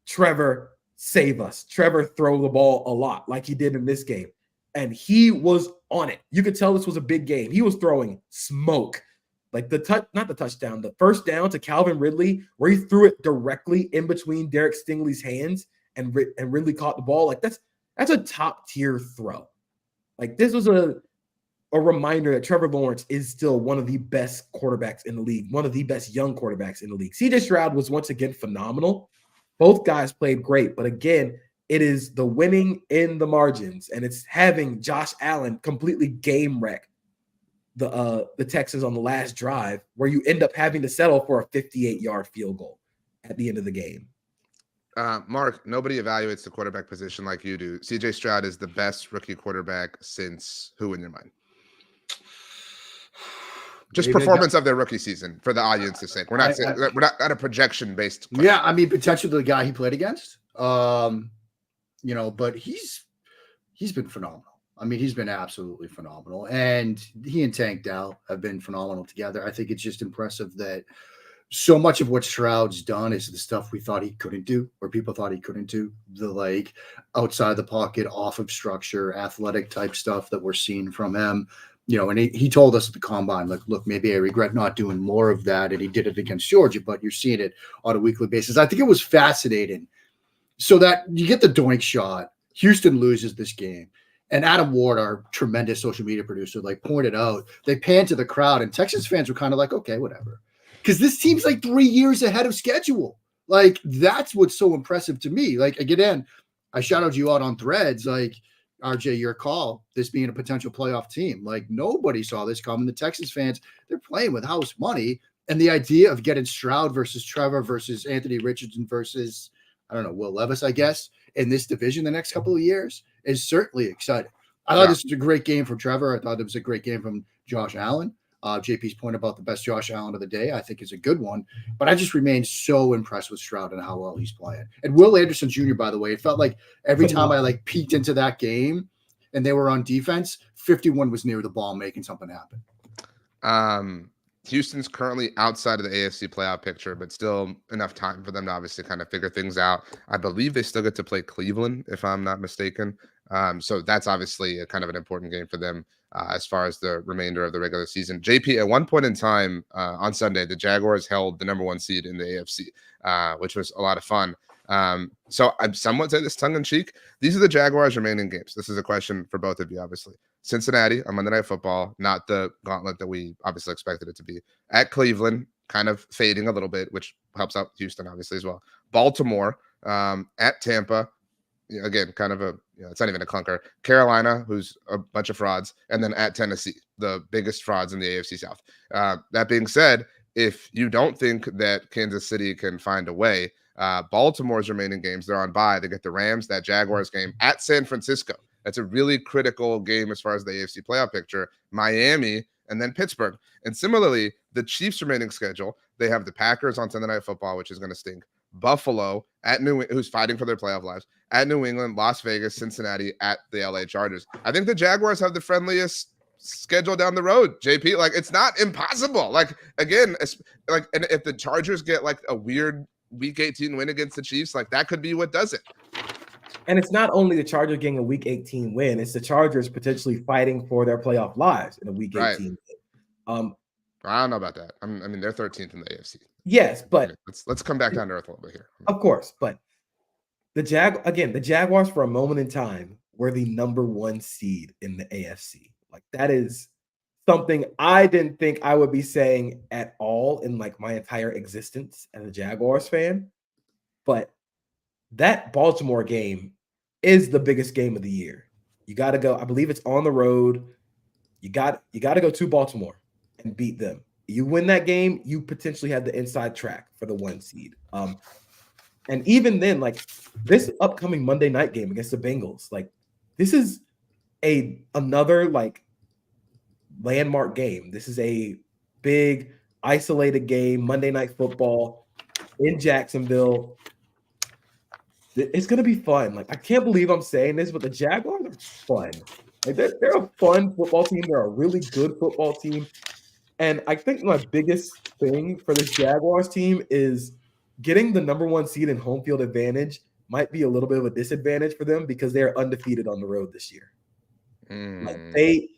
Trevor save us. Trevor throw the ball a lot like he did in this game. And he was on it. You could tell this was a big game. He was throwing smoke. Like not the touchdown, the first down to Calvin Ridley, where he threw it directly in between Derek Stingley's hands and Ridley caught the ball. Like that's a top tier throw. Like this was a reminder that Trevor Lawrence is still one of the best quarterbacks in the league, one of the best young quarterbacks in the league. CJ Stroud was once again phenomenal. Both guys played great, but again, it is the winning in the margins, and it's having Josh Allen completely game wreck the Texans on the last drive, where you end up having to settle for a 58-yard field goal at the end of the game. Mark, nobody evaluates the quarterback position like you do. CJ Stroud is the best rookie quarterback since who in your mind? Just performance of their rookie season for the audience's sake. We're not at a projection based. Yeah, I mean, potentially the guy he played against. But he's been phenomenal. I mean, he's been absolutely phenomenal. And he and Tank Dell have been phenomenal together. I think it's just impressive that so much of what Stroud's done is the stuff we thought he couldn't do, or people thought he couldn't do. The like outside the pocket, off of structure, athletic type stuff that we're seeing from him. And he told us at the combine, like, look, maybe I regret not doing more of that. And he did it against Georgia, but you're seeing it on a weekly basis. I think it was fascinating. So that you get the doink shot, Houston loses this game. And Adam Ward, our tremendous social media producer, like pointed out, they panned to the crowd and Texas fans were kind of like, okay, whatever. Because this team's like 3 years ahead of schedule. Like, that's what's so impressive to me. Like, again, I shouted you out on Threads, like, RJ, your call, this being a potential playoff team. Like, nobody saw this coming. The Texas fans, they're playing with house money. And the idea of getting Stroud versus Trevor versus Anthony Richardson versus, I don't know, Will Levis, I guess, in this division the next couple of years is certainly exciting. I thought this was a great game from Trevor. I thought it was a great game from Josh Allen. JP's point about the best Josh Allen of the day, I think, is a good one. But I just remain so impressed with Stroud and how well he's playing. And Will Anderson Jr., by the way, it felt like every time I like peeked into that game and they were on defense, 51 was near the ball making something happen. Houston's currently outside of the AFC playoff picture, but still enough time for them to obviously kind of figure things out. I believe they still get to play Cleveland, if I'm not mistaken. So that's obviously a kind of an important game for them as far as the remainder of the regular season. JP, at one point in time on Sunday, the Jaguars held the number 1 seed in the AFC, which was a lot of fun. So I'm somewhat say this tongue in cheek. These are the Jaguars' remaining games. This is a question for both of you, obviously. Cincinnati on Monday Night Football, not the gauntlet that we obviously expected it to be. At Cleveland, kind of fading a little bit, which helps out Houston obviously as well. Baltimore, at Tampa, again, kind of it's not even a clunker. Carolina, who's a bunch of frauds, and then at Tennessee, the biggest frauds in the AFC South. That being said, if you don't think that Kansas City can find a way, Baltimore's remaining games, they're on bye. They get the Rams, that Jaguars game at San Francisco. That's a really critical game as far as the AFC playoff picture. Miami and then Pittsburgh. And similarly, the Chiefs' remaining schedule, they have the Packers on Sunday Night Football, which is going to stink. Buffalo at who's fighting for their playoff lives, at New England, Las Vegas, Cincinnati, at the LA Chargers. I think the Jaguars have the friendliest schedule down the road, JP. Like, it's not impossible. Like, again, and if the Chargers get like a weird Week 18 win against the Chiefs, like that could be what does it. And it's not only the Chargers getting a Week 18 win; it's the Chargers potentially fighting for their playoff lives in a Week 18 win. I don't know about that. I mean, they're 13th in the AFC. Yes, but let's come back down to earth a little bit here. Of course, but the Jaguars for a moment in time were the number 1 seed in the AFC. Like, that is something I didn't think I would be saying at all in like my entire existence as a Jaguars fan. But that Baltimore game is the biggest game of the year. You got to go. I believe it's on the road. You got to go to Baltimore and beat them. You win that game, you potentially have the inside track for the 1 seed. And even then, like this upcoming Monday night game against the Bengals, like this is another like landmark game. This is a big isolated game, Monday Night Football in Jacksonville. It's gonna be fun. Like I can't believe I'm saying this, but the Jaguars are fun. Like they're a fun football team. They're a really good football team. And I think my biggest thing for this Jaguars team is getting the number 1 seed in home field advantage might be a little bit of a disadvantage for them because they're undefeated on the road this year. Like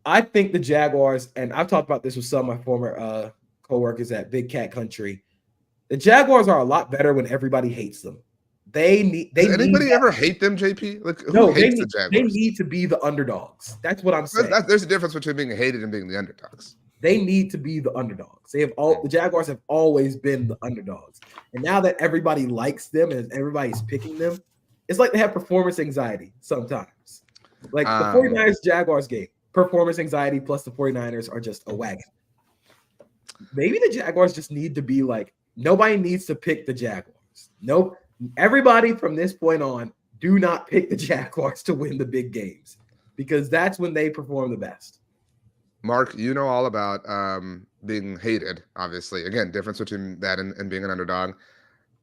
I think the Jaguars, and I've talked about this with some of my former co-workers at Big Cat Country. The Jaguars are a lot better when everybody hates them. Does anybody ever hate them, JP? Like, no, hates the Jaguars? They need to be the underdogs. That's what I'm saying. There's a difference between being hated and being the underdogs. They need to be the underdogs. The Jaguars have always been the underdogs. And now that everybody likes them and everybody's picking them, it's like they have performance anxiety sometimes. Like the 49ers Jaguars game, performance anxiety plus the 49ers are just a wagon. Maybe the Jaguars just need to be like, nobody needs to pick the Jaguars. Nope. Everybody from this point on, do not pick the Jaguars to win the big games because that's when they perform the best. Mark, you know all about being hated, obviously. Again, difference between that and being an underdog.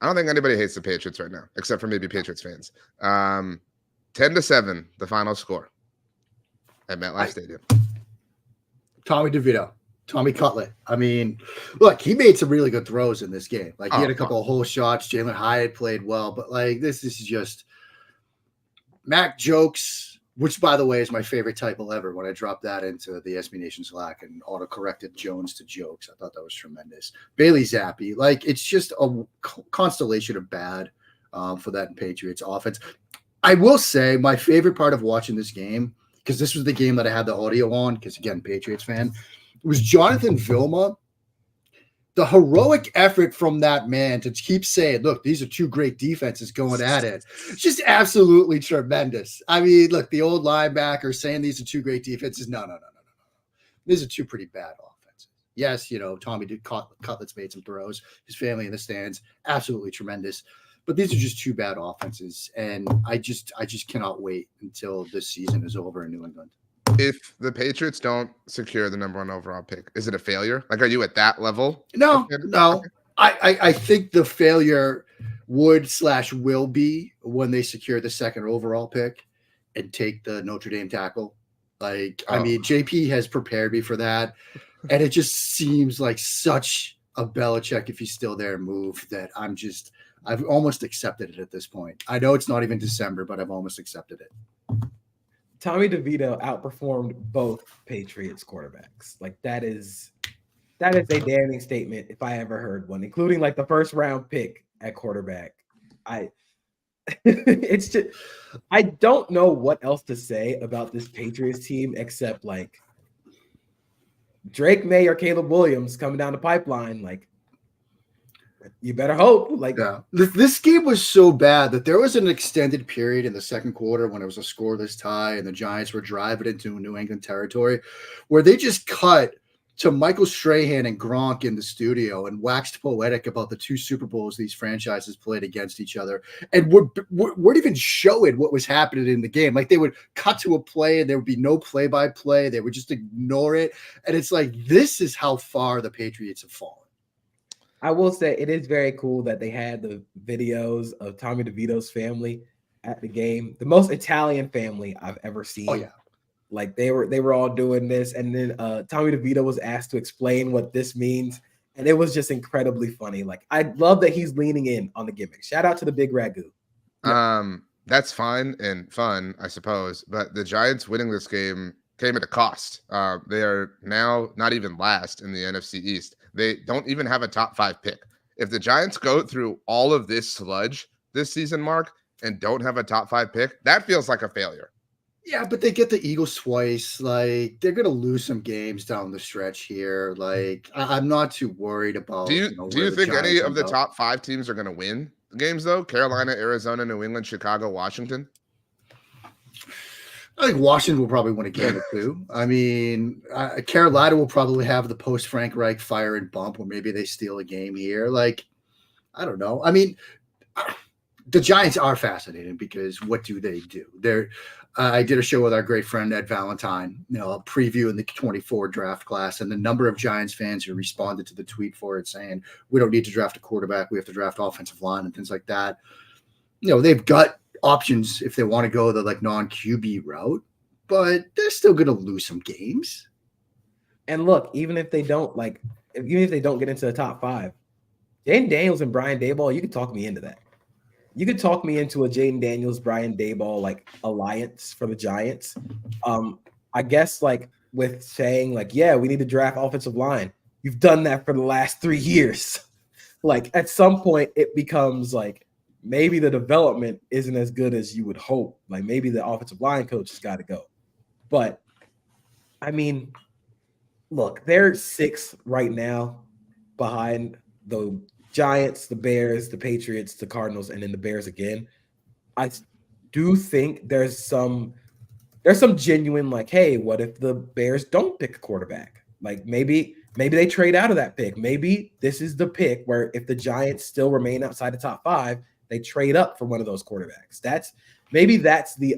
I don't think anybody hates the Patriots right now, except for maybe Patriots fans. 10-7, the final score at MetLife Stadium. Tommy DeVito, Tommy Cutlet. I mean, look, he made some really good throws in this game. Like, he had a couple of hole shots. Jalen Hyatt played well, but like this is just Mac jokes. Which, by the way, is my favorite title ever when I dropped that into the SB Nation Slack and auto-corrected Jones to jokes. I thought that was tremendous. Bailey Zappi, like, it's just a constellation of bad for that Patriots offense. I will say my favorite part of watching this game, because this was the game that I had the audio on, because, again, Patriots fan, was Jonathan Vilma. The heroic effort from that man to keep saying, look, these are two great defenses going at it. Just absolutely tremendous. I mean, look, the old linebacker saying these are two great defenses. No. These are two pretty bad offenses. Yes, Tommy Cutlet's made some throws. His family in the stands, absolutely tremendous. But these are just two bad offenses. And I just cannot wait until this season is over in New England. If the Patriots don't secure the number 1 overall pick, is it a failure? Like, are you at that level? No. I think the failure will be when they secure the 2nd overall pick and take the Notre Dame tackle. Like, I mean, JP has prepared me for that. And it just seems like such a Belichick, if he's still there, move that I've almost accepted it at this point. I know it's not even December, but I've almost accepted it. Tommy DeVito outperformed both Patriots quarterbacks. Like that is a damning statement if I ever heard one, including like the 1st round pick at quarterback. It's just I don't know what else to say about this Patriots team except like Drake May or Caleb Williams coming down the pipeline. Like you better hope. Like this game was so bad that there was an extended period in the 2nd quarter when it was a scoreless tie and the Giants were driving into New England territory where they just cut to Michael Strahan and Gronk in the studio and waxed poetic about the 2 Super Bowls these franchises played against each other and weren't even showing what was happening in the game. Like they would cut to a play and there would be no play-by-play. They would just ignore it. And it's like, this is how far the Patriots have fallen. I will say it is very cool that they had the videos of Tommy DeVito's family at the game. The most Italian family I've ever seen. Oh, yeah. Like they were all doing this. And then Tommy DeVito was asked to explain what this means. And it was just incredibly funny. Like I love that he's leaning in on the gimmick. Shout out to the big ragu. Yeah. That's fine and fun, I suppose. But the Giants winning this game came at a cost. They are now not even last in the NFC East. They don't even have a top 5 pick. If the Giants go through all of this sludge this season, Mark, and don't have a top 5 pick, that feels like a failure. Yeah, but they get the Eagles twice. Like they're going to lose some games down the stretch here. Like I'm not too worried about. Do you think any of the top 5 teams are going to win games though? Carolina, Arizona, New England, Chicago, Washington. I think Washington will probably win a game or 2. I mean, Carolina will probably have the post Frank Reich fire and bump, or maybe they steal a game here. Like, I don't know. I mean, the Giants are fascinating because what do they do? I did a show with our great friend Ed Valentine, a preview in the 24 draft class, and the number of Giants fans who responded to the tweet for it saying, we don't need to draft a quarterback, we have to draft offensive line and things like that. They've got options if they want to go the like non-QB route, but they're still going to lose some games. And look, even if they don't get into the top 5, Jaden Daniels and Brian Daboll, you could talk me into that. You could talk me into a Jaden Daniels, Brian Daboll like alliance for the Giants. I guess like with saying like, yeah, we need to draft offensive line. You've done that for the last 3 years. Like at some point it becomes like maybe the development isn't as good as you would hope. Like maybe the offensive line coach has got to go. But I mean, look, they're 6 right now behind the Giants, the Bears, the Patriots, the Cardinals, and then the Bears again. I do think there's some genuine like, hey, what if the Bears don't pick a quarterback? Like maybe they trade out of that pick. Maybe this is the pick where if the Giants still remain outside the top 5, they trade up for one of those quarterbacks. That's the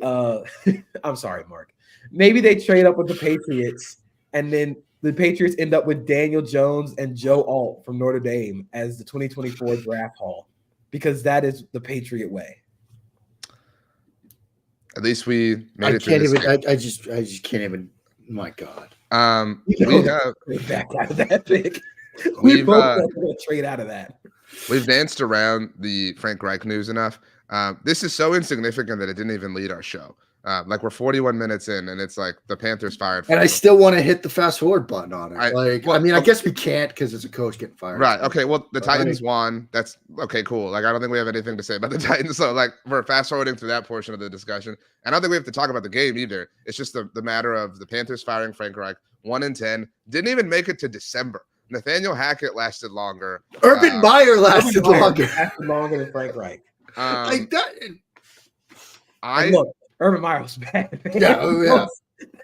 I'm sorry, Mark. Maybe they trade up with the Patriots and then the Patriots end up with Daniel Jones and Joe Alt from Notre Dame as the 2024 draft haul because that is the Patriot way. At least we made it. I just can't even. My God. We have back out of that pick. We both going to trade out of that. We've danced around the Frank Reich news enough. This is so insignificant that it didn't even lead our show. Like we're 41 minutes in, and it's like the Panthers fired. And I still want to hit the fast forward button on it. I guess we can't because it's a coach getting fired. Right. Okay. Well, the Titans won. That's okay. Cool. Like I don't think we have anything to say about the Titans. So like we're fast forwarding through that portion of the discussion. And I don't think we have to talk about the game either. It's just the matter of the Panthers firing Frank Reich. 1-10. Didn't even make it to December. Nathaniel Hackett lasted longer. Urban Meyer lasted longer. Lasted longer than Frank Reich. Look, Urban Meyer was bad. Yeah.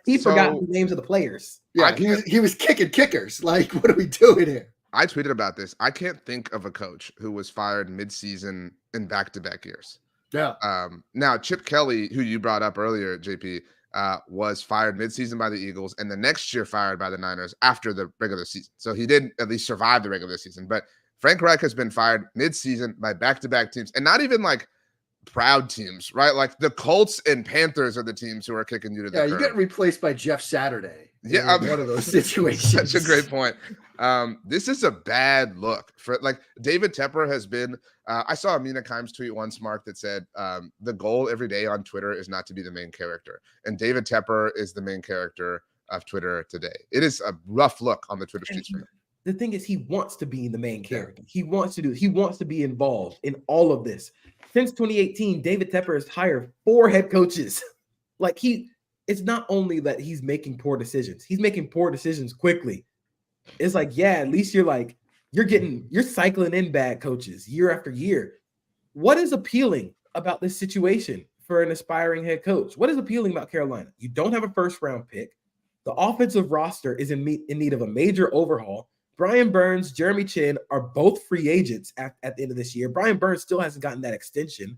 He forgot the names of the players. Yeah, he was kicking kickers. Like, what are we doing here? I tweeted about this. I can't think of a coach who was fired mid-season in back-to-back years. Yeah. Now, Chip Kelly, who you brought up earlier, JP, was fired mid-season by the Eagles and the next year fired by the Niners after the regular season. So he did at least survive the regular season. But Frank Reich has been fired mid-season by back-to-back teams, and not even like proud teams, right? Like the Colts and Panthers are the teams who are kicking you to the curb. You get replaced by Jeff Saturday. Yeah, one of those situations. Such a great point. This is a bad look for like David Tepper has been. I saw Amina Kimes tweet once, Mark, that said the goal every day on Twitter is not to be the main character, and David Tepper is the main character of Twitter today. It is a rough look on the Twitter streets for him. The thing is, he wants to be the main character. He wants to be involved in all of this. Since 2018, David Tepper has hired 4 head coaches. Like it's not only that he's making poor decisions, he's making poor decisions quickly. It's like, yeah, at least you're cycling in bad coaches year after year. What is appealing about this situation for an aspiring head coach? What is appealing about Carolina? You don't have a first round pick. The offensive roster is in need of a major overhaul. Brian Burns, Jeremy Chin are both free agents at the end of this year. Brian Burns still hasn't gotten that extension.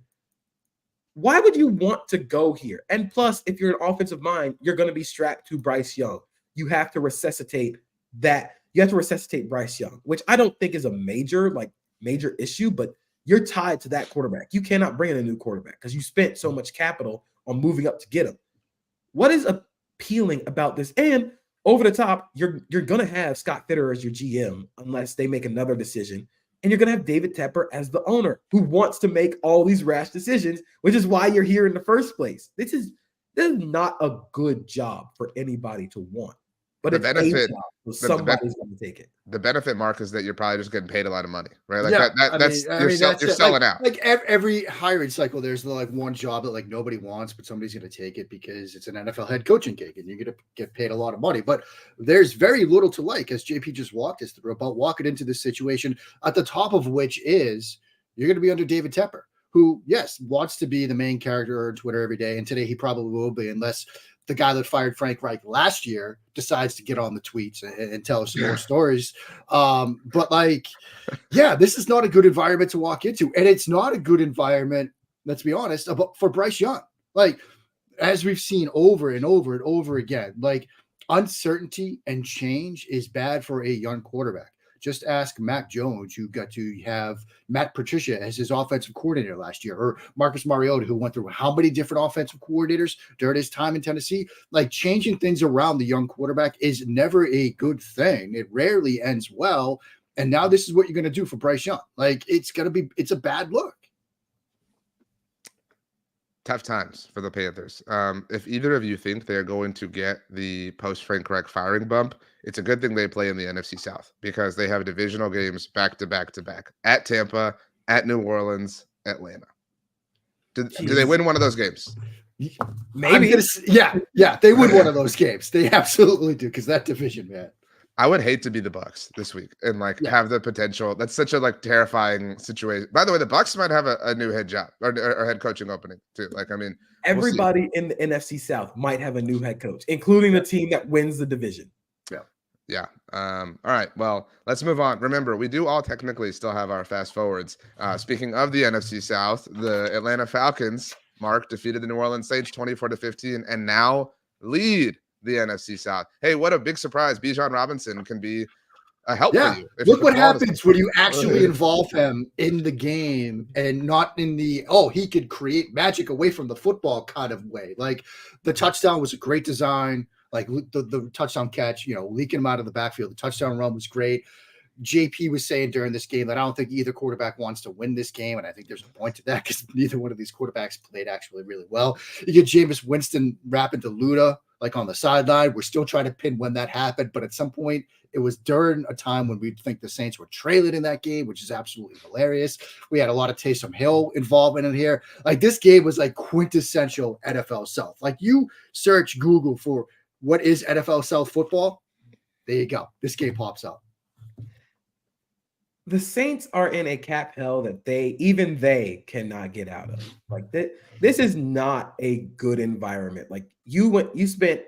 Why would you want to go here? And plus, if you're an offensive mind, you're going to be strapped to Bryce Young. You have to resuscitate that. You have to resuscitate Bryce Young, which I don't think is a major issue, but you're tied to that quarterback. You cannot bring in a new quarterback because you spent so much capital on moving up to get him. What is appealing about this? And over the top, you're going to have Scott Fitterer as your GM unless they make another decision. And you're going to have David Tepper as the owner who wants to make all these rash decisions, which is why you're here in the first place. This is not a good job for anybody to want. But it's a job, so somebody's going to take it. The benefit, Mark, is that you're probably just getting paid a lot of money, right? Like you're selling out. Like every hiring cycle, there's like one job that like nobody wants, but somebody's going to take it because it's an NFL head coaching gig and you're going to get paid a lot of money. But there's very little to like, as JP just walked us through, about walking into this situation, at the top of which is you're going to be under David Tepper, who, yes, wants to be the main character on Twitter every day. And today he probably will be, unless the guy that fired Frank Reich last year decides to get on the tweets and tell us some more stories. But like, yeah, this is not a good environment to walk into. And it's not a good environment, let's be honest, for Bryce Young. Like, as we've seen over and over and over again, like uncertainty and change is bad for a young quarterback. Just ask Mac Jones, who got to have Matt Patricia as his offensive coordinator last year, or Marcus Mariota, who went through how many different offensive coordinators during his time in Tennessee. Like, changing things around the young quarterback is never a good thing. It rarely ends well. And now this is what you're going to do for Bryce Young. Like, it's a bad look. Tough times for the Panthers. If either of you think they're going to get the post Frank Reich firing bump, it's a good thing they play in the NFC South, because they have divisional games back to back to back at Tampa, at New Orleans, Atlanta. Do they win one of those games? Maybe. Yeah, they win one of those games. They absolutely do, because that division, man. I would hate to be the Bucks this week and have the potential. That's such a terrifying situation. By the way, the Bucks might have a new head job or head coaching opening too. Everybody in the NFC South might have a new head coach, including the team that wins the division. Yeah. All right. Well, let's move on. Remember, we do all technically still have our fast forwards. Speaking of the NFC South, the Atlanta Falcons, Mark, defeated the New Orleans Saints 24-15 and now lead the NFC South. Hey, what a big surprise. Bijan Robinson can be a help for you. Look what happens when you actually involve him in the game and not in the, he could create magic away from the football kind of way. Like, the touchdown was a great design. Like, the touchdown catch, leaking him out of the backfield. The touchdown run was great. JP was saying during this game that I don't think either quarterback wants to win this game, and I think there's a point to that, because neither one of these quarterbacks played actually really well. You get Jameis Winston rapping to Luda, like, on the sideline. We're still trying to pin when that happened, but at some point it was during a time when we'd think the Saints were trailing in that game, which is absolutely hilarious. We had a lot of Taysom Hill involvement in here. Like, this game was like quintessential NFL South. Like, you search Google for what is NFL South football, there you go. This game pops up. The Saints are in a cap hell that they cannot get out of. Like, this is not a good environment. Like, you spent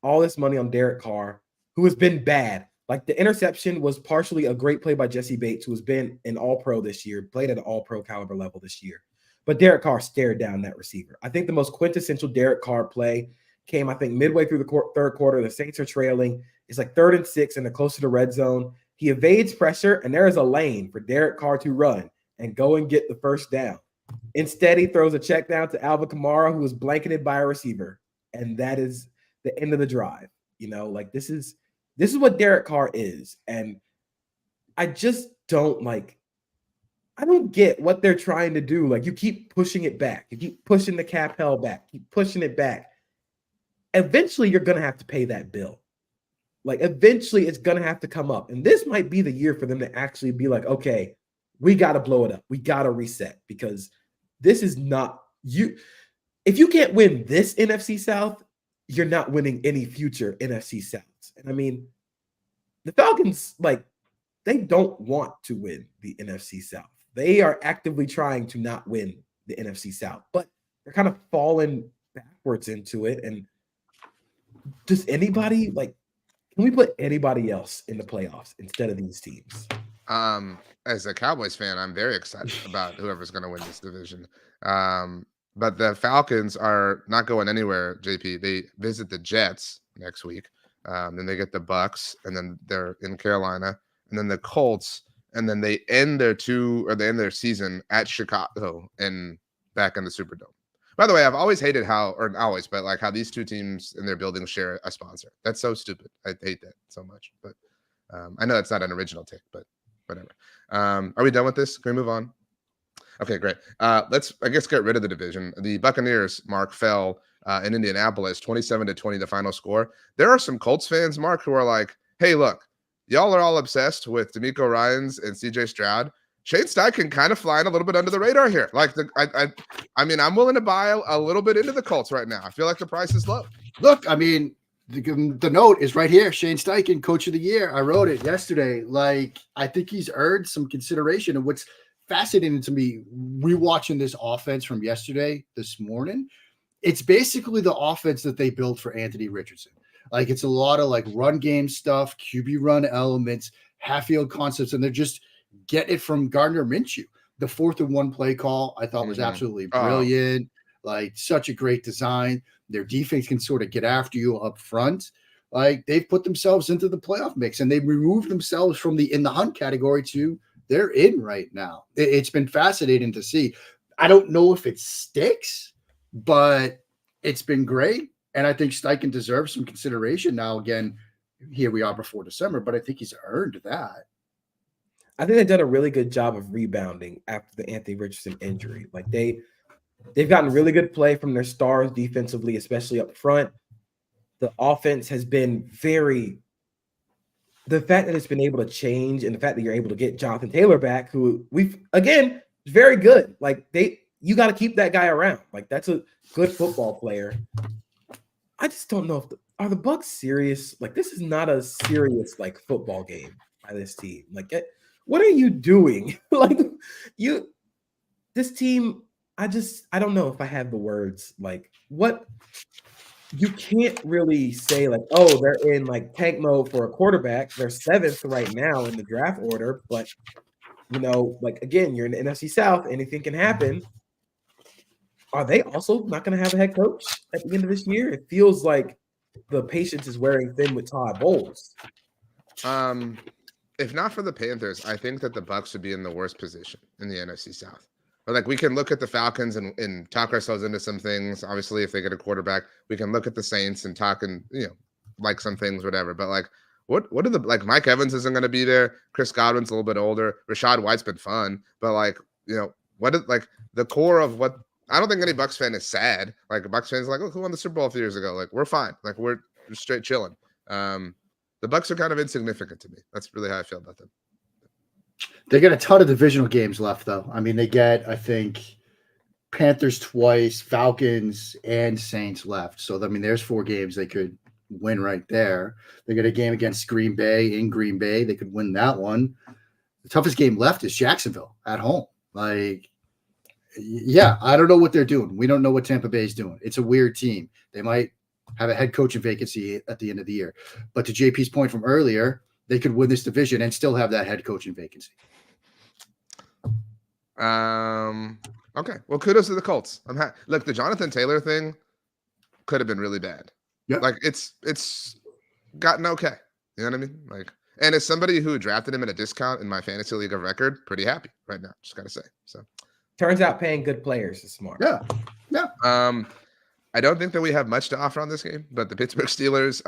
all this money on Derek Carr, who has been bad. Like, the interception was partially a great play by Jesse Bates, who has been an all-pro this year, played at an all-pro caliber level this year. But Derek Carr stared down that receiver. I think the most quintessential Derek Carr play came, I think, midway through the third quarter. The Saints are trailing. It's like 3rd and 6, and they're close to the red zone. He evades pressure, and there is a lane for Derek Carr to run and go and get the first down. Instead, he throws a check down to Alvin Kamara, who is blanketed by a receiver, and that is the end of the drive. Like, this is what Derek Carr is, and I just don't I don't get what they're trying to do. Like, you keep pushing it back. You keep pushing the cap hell back. Keep pushing it back. Eventually, you're going to have to pay that bill. Like, eventually it's going to have to come up. And this might be the year for them to actually be like, okay, we got to blow it up. We got to reset, because this is not you. If you can't win this NFC South, you're not winning any future NFC Souths. And I mean, the Falcons, they don't want to win the NFC South. They are actively trying to not win the NFC South, but they're kind of falling backwards into it. And does anybody can we put anybody else in the playoffs instead of these teams? As a Cowboys fan, I'm very excited about whoever's going to win this division. But the Falcons are not going anywhere, JP. They visit the Jets next week. Then they get the Bucks, and then they're in Carolina, and then the Colts, and then they end their season at Chicago and back in the Superdome. By the way, I've always hated how these two teams in their building share a sponsor. That's so stupid. I hate that so much. But I know that's not an original take, but whatever. Are we done with this? Can we move on? Okay, great. Let's, get rid of the division. The Buccaneers, Mark, fell in Indianapolis, 27-20, the final score. There are some Colts fans, Mark, who are like, hey, look, y'all are all obsessed with DeMeco Ryans and CJ Stroud. Shane Steichen kind of flying a little bit under the radar here. I'm willing to buy a little bit into the Colts right now. I feel like the price is low. Look, I mean, the note is right here. Shane Steichen, Coach of the Year. I wrote it yesterday. I think he's earned some consideration. And what's fascinating to me, rewatching this offense from yesterday, this morning, it's basically the offense that they built for Anthony Richardson. Like it's a lot of like run game stuff, QB run elements, half field concepts, and they're just get it from Gardner Minshew. The 4th and 1 play call I thought was absolutely brilliant. Like such a great design. Their defense can sort of get after you up front. Like they've put themselves into the playoff mix and they've removed themselves from the in the hunt category to they're in right now. It's been fascinating to see. I don't know if it sticks, but it's been great. And I think Steichen deserves some consideration now. Again, here we are before December, but I think he's earned that. I think they've done a really good job of rebounding after the Anthony Richardson injury. Like they've gotten really good play from their stars defensively, especially up front. The offense has been the fact that it's been able to change and the fact that you're able to get Jonathan Taylor back, who again, very good. Like you got to keep that guy around. Like that's a good football player. I just don't know are the Bucs serious? Like this is not a serious like football game by this team. Like what are you doing? Like this team, I don't know if I have the words. Like what you can't really say like, oh, they're in like tank mode for a quarterback. They're 7th right now in the draft order, but like again, you're in the NFC South, anything can happen. Are they also not going to have a head coach at the end of this year? It feels like the patience is wearing thin with Todd Bowles. If not for the Panthers, I think that the Bucs would be in the worst position in the NFC South. But like we can look at the Falcons and talk ourselves into some things. Obviously, if they get a quarterback, we can look at the Saints and talk and like some things, whatever. But like, what are the like? Mike Evans isn't going to be there. Chris Godwin's a little bit older. Rashad White's been fun, but like what is like the core of what? I don't think any Bucs fan is sad. Like a Bucs fan is like, oh, who won the Super Bowl a few years ago? Like we're fine. Like we're straight chilling. The Bucs are kind of insignificant to me. That's really how I feel about them. They got a ton of divisional games left, though. I mean, they get, I think, Panthers twice, Falcons, and Saints left. So, I mean, there's 4 games they could win right there. They got a game against Green Bay in Green Bay. They could win that one. The toughest game left is Jacksonville at home. Like, yeah, I don't know what they're doing. We don't know what Tampa Bay is doing. It's a weird team. They might have a head coaching vacancy at the end of the year. But to JP's point from earlier, they could win this division and still have that head coaching vacancy. Okay. Well, kudos to the Colts. Look, the Jonathan Taylor thing could have been really bad. Yeah. Like it's gotten okay. You know what I mean? Like, and as somebody who drafted him at a discount in my fantasy league of record, pretty happy right now. Just gotta say. So turns out paying good players is smart. Yeah. Yeah. I don't think that we have much to offer on this game, but the Pittsburgh Steelers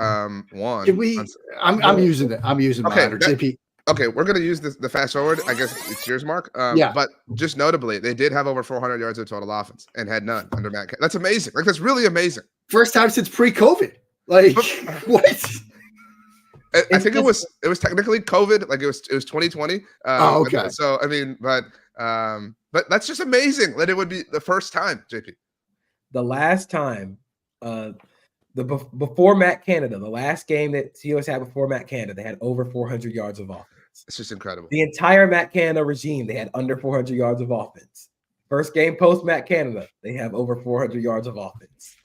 won. Can we? I'm using it. I'm using okay, mine. JP. Okay, we're gonna use the fast forward. I guess it's yours, Mark. Yeah. But just notably, they did have over 400 yards of total offense and had none under Matt. That's amazing. Like that's really amazing. First time since pre-COVID. Like what? I think it was technically COVID. Like it was 2020. Okay. So I mean, but that's just amazing that it would be the first time, JP. The last time, before Matt Canada, the last game that Steelers had before Matt Canada, they had over 400 yards of offense. It's just incredible. The entire Matt Canada regime, they had under 400 yards of offense. First game post Matt Canada, they have over 400 yards of offense.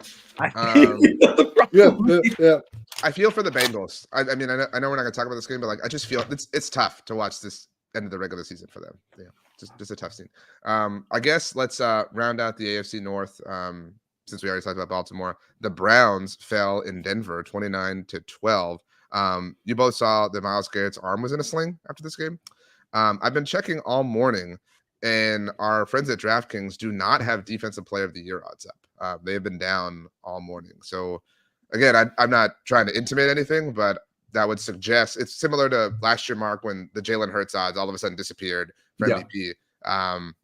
Yeah. I feel for the Bengals. I mean, I know we're not going to talk about this game, but like I just feel it's tough to watch this end of the regular season for them. Yeah, just a tough scene. I guess let's round out the AFC North. Since we already talked about Baltimore, the Browns fell in Denver 29-12. You both saw that Myles Garrett's arm was in a sling after this game. I've been checking all morning, and our friends at DraftKings do not have Defensive Player of the Year odds up. They have been down all morning. So, again, I'm not trying to intimate anything, but that would suggest it's similar to last year, Mark, when the Jalen Hurts odds all of a sudden disappeared for MVP.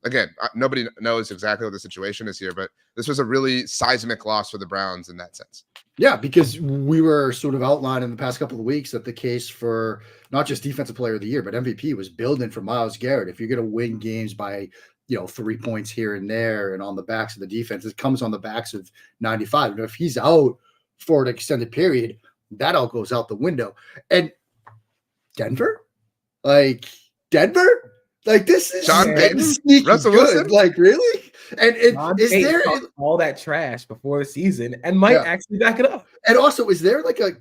Again, nobody knows exactly what the situation is here, but this was a really seismic loss for the Browns in that sense. Yeah, because we were sort of outlining in the past couple of weeks that the case for not just Defensive Player of the Year, but MVP was building for Myles Garrett. If you're going to win games by 3 points here and there and on the backs of the defense, it comes on the backs of 95. If he's out for an extended period, that all goes out the window. And Denver? Like this is Sean Payton, sneaky Russell good. Wilson? Like really? Sean is Payton there talked all that trash before the season and might actually back it up. and also is there like a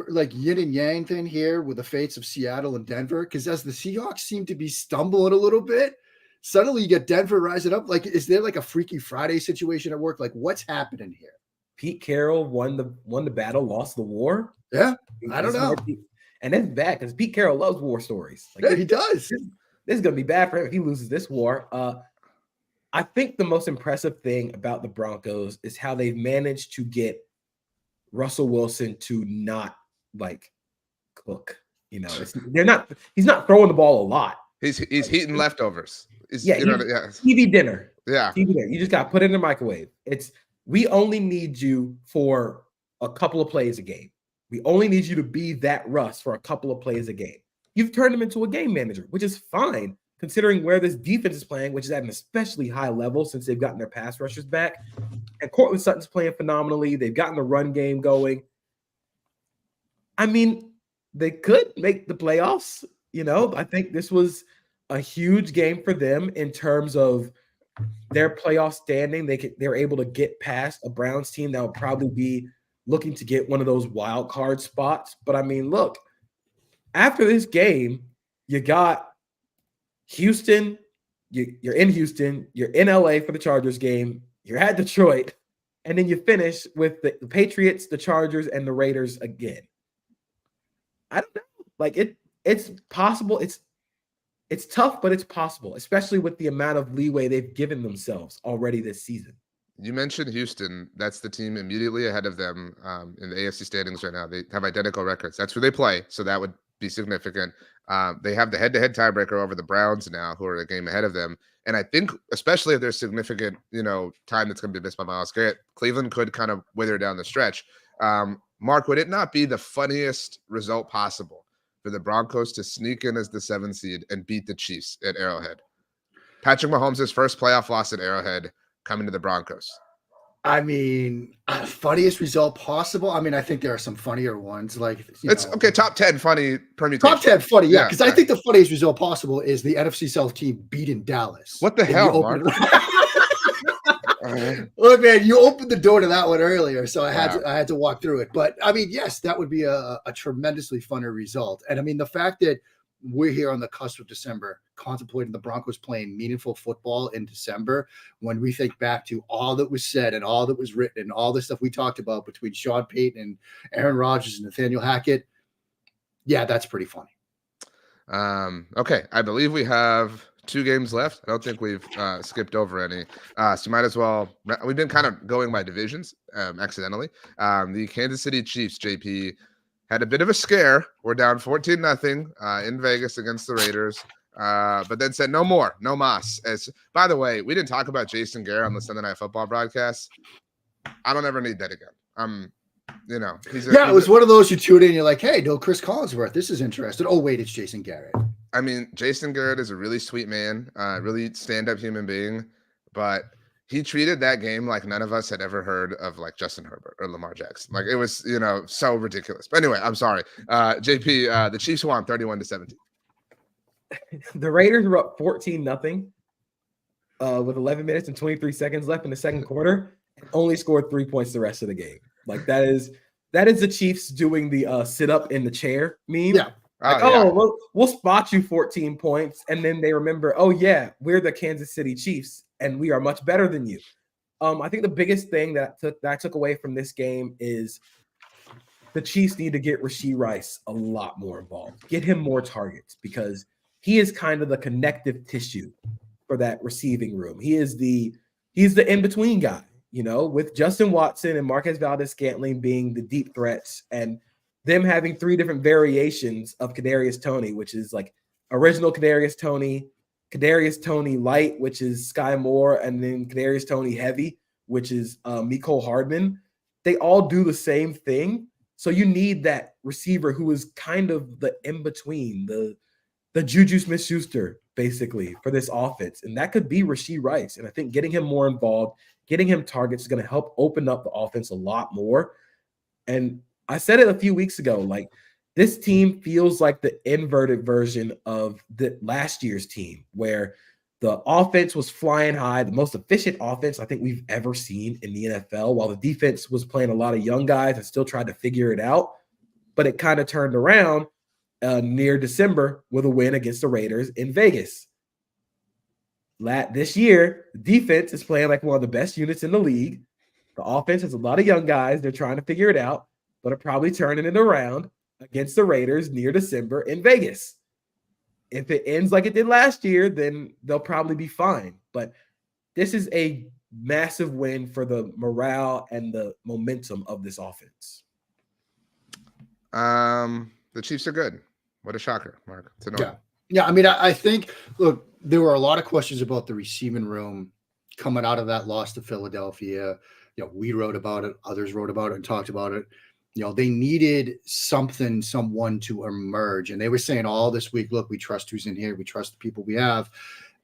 like yin and yang thing here with the fates of Seattle and Denver? Because as the Seahawks seem to be stumbling a little bit, suddenly you get Denver rising up. Like, is there like a Freaky Friday situation at work? Like, what's happening here? Pete Carroll won the battle, lost the war. Yeah, I don't know. And that's bad because Pete Carroll loves war stories. Like, Yeah, he does. This is going to be bad for him if he loses this war. I think the most impressive thing about the Broncos is how they've managed to get Russell Wilson to not like cook. You know, he's not throwing the ball a lot. He's eating leftovers. TV dinner. Yeah. TV dinner. You just got to put it in the microwave. We only need you for a couple of plays a game. We only need you to be that Russ for a couple of plays a game. You've turned him into a game manager, which is fine considering where this defense is playing, which is at an especially high level since they've gotten their pass rushers back. And Cortland Sutton's playing phenomenally. They've gotten the run game going. I mean, they could make the playoffs. You know, I think this was a huge game for them in terms of their playoff standing. They're able to get past a Browns team that will probably be looking to get one of those wild card spots. But I mean, look, after this game, you got Houston. You're in Houston. You're in LA for the Chargers game. You're at Detroit. And then you finish with the Patriots, the Chargers, and the Raiders again. I don't know. Like it's possible. It's tough, but it's possible, especially with the amount of leeway they've given themselves already this season. You mentioned Houston. That's the team immediately ahead of them in the AFC standings right now. They have identical records. That's who they play, so that would be significant. They have the head-to-head tiebreaker over the Browns now, who are a game ahead of them. And I think, especially if there's significant, time that's going to be missed by Myles Garrett, Cleveland could kind of wither down the stretch. Mark, would it not be the funniest result possible for the Broncos to sneak in as the 7th seed and beat the Chiefs at Arrowhead? Patrick Mahomes' first playoff loss at Arrowhead coming to the Broncos. I mean, funniest result possible. I mean, I think there are some funnier ones. Like okay. Top 10 funny permutation. Top 10 funny, yeah. Because I think the funniest result possible is the NFC South team beating Dallas. What the hell, Mark? Look, man, you opened the door to that one earlier, so I had to walk through it. But I mean, yes, that would be a tremendously funner result. And I mean, the fact that we're here on the cusp of December, contemplating the Broncos playing meaningful football in December, when we think back to all that was said and all that was written and all the stuff we talked about between Sean Payton and Aaron Rodgers and Nathaniel Hackett. Yeah, that's pretty funny. Okay. I believe we have 2 games left. I don't think we've skipped over any. So you might as well. We've been kind of going by divisions accidentally. The Kansas City Chiefs, JP, had a bit of a scare. We're down 14-0 in Vegas against the Raiders, but then said no more, no mas. By the way, we didn't talk about Jason Garrett on the Sunday Night Football broadcast. I don't ever need that again. It was one of those you tune in and you're like, hey, no Chris Collinsworth. This is interesting. Oh, wait, it's Jason Garrett. I mean, Jason Garrett is a really sweet man, really stand-up human being, but he treated that game like none of us had ever heard of, like Justin Herbert or Lamar Jackson. Like it was, so ridiculous. But anyway, I'm sorry. JP, the Chiefs won 31-17. The Raiders were up 14-0 with 11 minutes and 23 seconds left in the second quarter. Only scored 3 points the rest of the game. Like that is the Chiefs doing the sit up in the chair meme. Yeah. Like, we'll spot you 14 points. And then they remember, oh yeah, we're the Kansas City Chiefs and we are much better than you. I think the biggest thing that I took away from this game is the Chiefs need to get Rashee Rice a lot more involved. Get him more targets because he is kind of the connective tissue for that receiving room. He's the in-between guy, with Justin Watson and Marquez Valdes-Scantling being the deep threats and them having 3 different variations of Kadarius Toney, which is like original Kadarius Toney light, which is Sky Moore, and then Kadarius Toney heavy, which is Mecole Hardman. They all do the same thing. So you need that receiver who is kind of the in-between, the Juju Smith-Schuster, basically, for this offense. And that could be Rashee Rice. And I think getting him more involved, getting him targets is going to help open up the offense a lot more. And I said it a few weeks ago, like this team feels like the inverted version of the last year's team, where The offense was flying high, the most efficient offense I think we've ever seen in the NFL, while the defense was playing a lot of young guys and still tried to figure it out. But it kind of turned around near December with a win against the Raiders in Vegas. This year, the defense is playing like one of the best units in the league. The offense has a lot of young guys. They're trying to figure it out, but are probably turning it around against the Raiders near December in Vegas. If it ends like it did last year, then they'll probably be fine. But this is a massive win for the morale and the momentum of this offense. The Chiefs are good. What a shocker, Mark. Yeah. I mean, I think, look, there were a lot of questions about the receiving room coming out of that loss to Philadelphia. We wrote about it. Others wrote about it and talked about it. They needed someone to emerge. And they were saying all this week, look, we trust who's in here. We trust the people we have.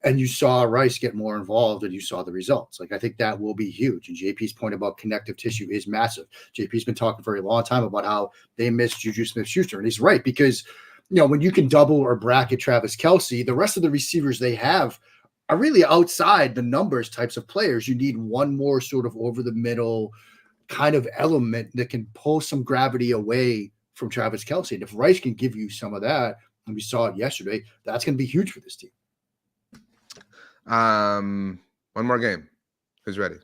And you saw Rice get more involved and you saw the results. Like, I think that will be huge. And JP's point about connective tissue is massive. JP's been talking for a long time about how they miss Juju Smith-Schuster. And he's right, because, when you can double or bracket Travis Kelce, the rest of the receivers they have are really outside the numbers types of players. You need one more sort of over the middle kind of element that can pull some gravity away from Travis Kelce. And if Rice can give you some of that, and we saw it yesterday, that's going to be huge for this team. One more game. Who's ready?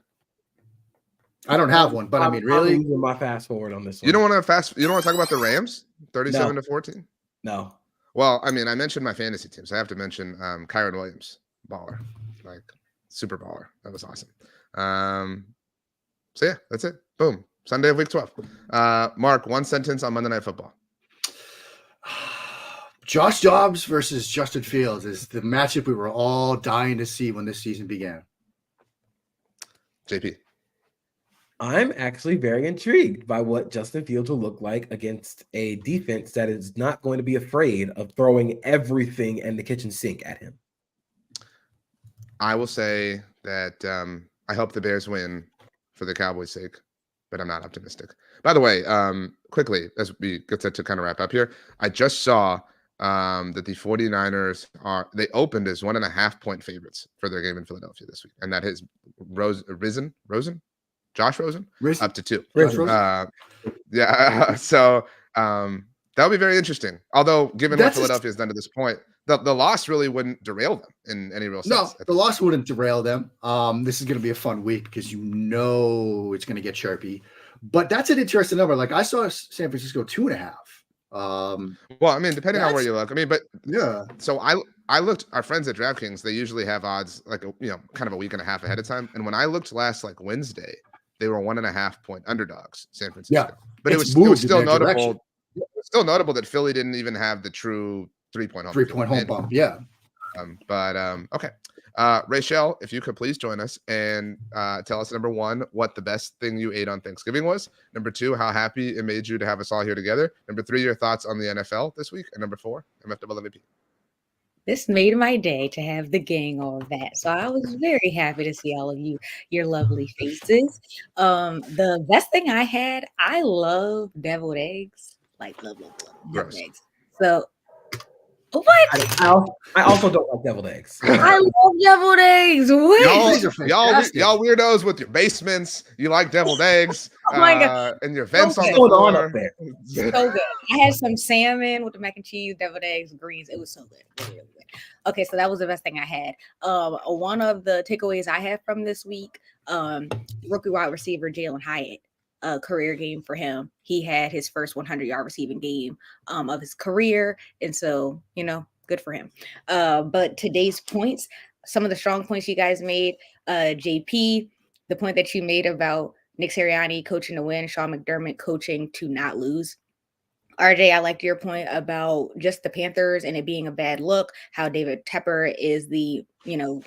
I don't have one, but I mean, really? I'm using my fast forward on this one. You don't want to talk about the Rams? 37-14? No. Well, I mean, I mentioned my fantasy team, so I have to mention Kyron Williams, baller, like super baller. That was awesome. So yeah, that's it. Boom. Sunday of week 12. Mark, one sentence on Monday Night Football. Josh Dobbs versus Justin Fields is the matchup we were all dying to see when this season began. JP. I'm actually very intrigued by what Justin Fields will look like against a defense that is not going to be afraid of throwing everything in the kitchen sink at him. I will say that I hope the Bears win for the Cowboys' sake, but I'm not optimistic. By the way, quickly, as we get to kind of wrap up here, I just saw that the 49ers they opened as 1.5-point favorites for their game in Philadelphia this week, and that has Josh Rosen up to 2. Yeah, so that'll be very interesting. Although, given what Philadelphia has done to this point, the loss really wouldn't derail them in any real sense. No, the loss wouldn't derail them. This is going to be a fun week because it's going to get sharpy. But that's an interesting number. Like, I saw San Francisco 2.5. Well, I mean, depending on where you look. I mean, but yeah. So I looked. Our friends at DraftKings, they usually have odds like kind of a week and a half ahead of time. And when I looked last Wednesday, they were 1.5-point underdogs, San Francisco. Yeah, but it was still notable. Direction. It was still notable that Philly didn't even have the true 3-point home bump. Yeah. Okay. Rachel, if you could please join us and tell us, number 1, what the best thing you ate on Thanksgiving was. Number 2, how happy it made you to have us all here together. Number 3, your thoughts on the NFL this week. And number 4, MFW MVP. This made my day to have the gang all of that. So I was very happy to see all of you, your lovely faces. The best thing I had, I love deviled eggs. Like, love deviled eggs. So what? I also don't like deviled eggs. I love deviled eggs. What? Y'all weirdos with your basements. You like deviled eggs. Oh my God. And your vents on the floor. Up there? So good. I had some salmon with the mac and cheese, deviled eggs, greens. It was so good. Really, really good. Okay, so that was the best thing I had. One of the takeaways I had from this week, rookie wide receiver Jalen Hyatt. A career game for him. He had his first 100-yard receiving game of his career. And so, good for him. But today's points, some of the strong points you guys made, JP, the point that you made about Nick Sirianni coaching to win, Sean McDermott coaching to not lose. RJ, I liked your point about just the Panthers and it being a bad look, how David Tepper is the,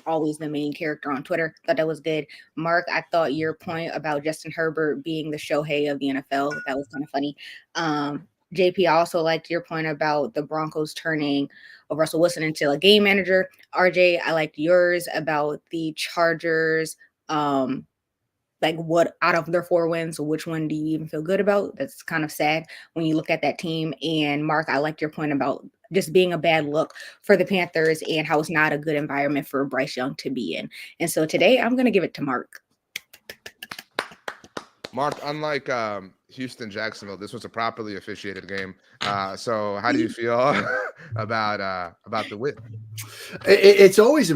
always the main character on Twitter. Thought that was good. Mark, I thought your point about Justin Herbert being the Shohei of the NFL, that was kind of funny. JP, I also liked your point about the Broncos turning Russell Wilson into a game manager. RJ, I liked yours about the Chargers, like what out of their 4 wins, which one do you even feel good about? That's kind of sad when you look at that team. And Mark, I liked your point about just being a bad look for the Panthers and how it's not a good environment for Bryce Young to be in. And so today I'm going to give it to Mark. Mark, unlike Houston, Jacksonville, this was a properly officiated game. So how do you feel about the win? It's always,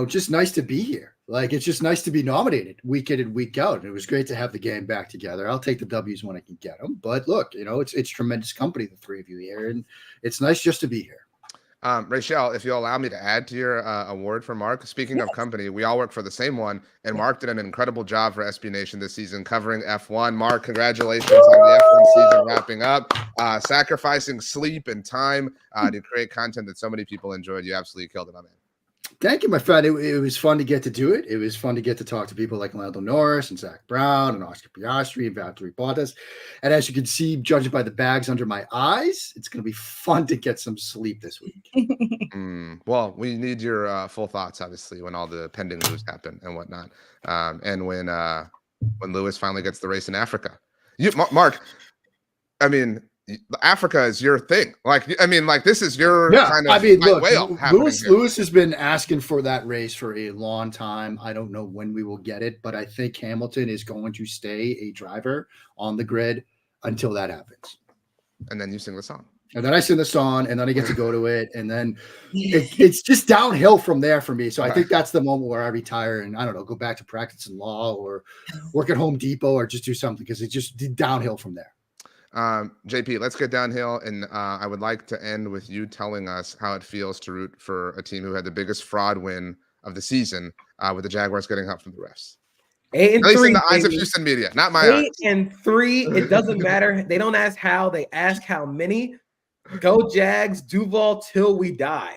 just nice to be here. Like, it's just nice to be nominated week in and week out. And it was great to have the game back together. I'll take the W's when I can get them. But look, it's tremendous company, the three of you here. And it's nice just to be here. Rachel, if you'll allow me to add to your award for Mark, speaking of company, we all work for the same one, and Mark did an incredible job for SB Nation this season covering F1. Mark, congratulations on the F1 season wrapping up, sacrificing sleep and time to create content that so many people enjoyed. You absolutely killed it, my man. Thank you, my friend. It was fun to get to do it. It was fun to get to talk to people like Lando Norris and Zach Brown and Oscar Piastri and Valtteri Bottas. And as you can see, judging by the bags under my eyes, it's going to be fun to get some sleep this week. Well, we need your full thoughts, obviously, when all the pending news happen and whatnot. And when Lewis finally gets the race in Africa. Mark, I mean, Africa is your thing. This is your kind of look, whale. Lewis has been asking for that race for a long time. I don't know when we will get it, but I think Hamilton is going to stay a driver on the grid until that happens. And then you sing the song. And then I sing the song, and then I get to go to it, and then it's just downhill from there for me. So I think that's the moment where I retire and, I don't know, go back to practicing law or work at Home Depot or just do something, because it's just downhill from there. JP, let's get downhill, and I would like to end with you telling us how it feels to root for a team who had the biggest fraud win of the season, with the Jaguars getting help from the refs. 8-3, at least in the eyes of Houston media, not my eyes. 8-3. It doesn't matter. They don't ask how; they ask how many. Go Jags, Duval till we die.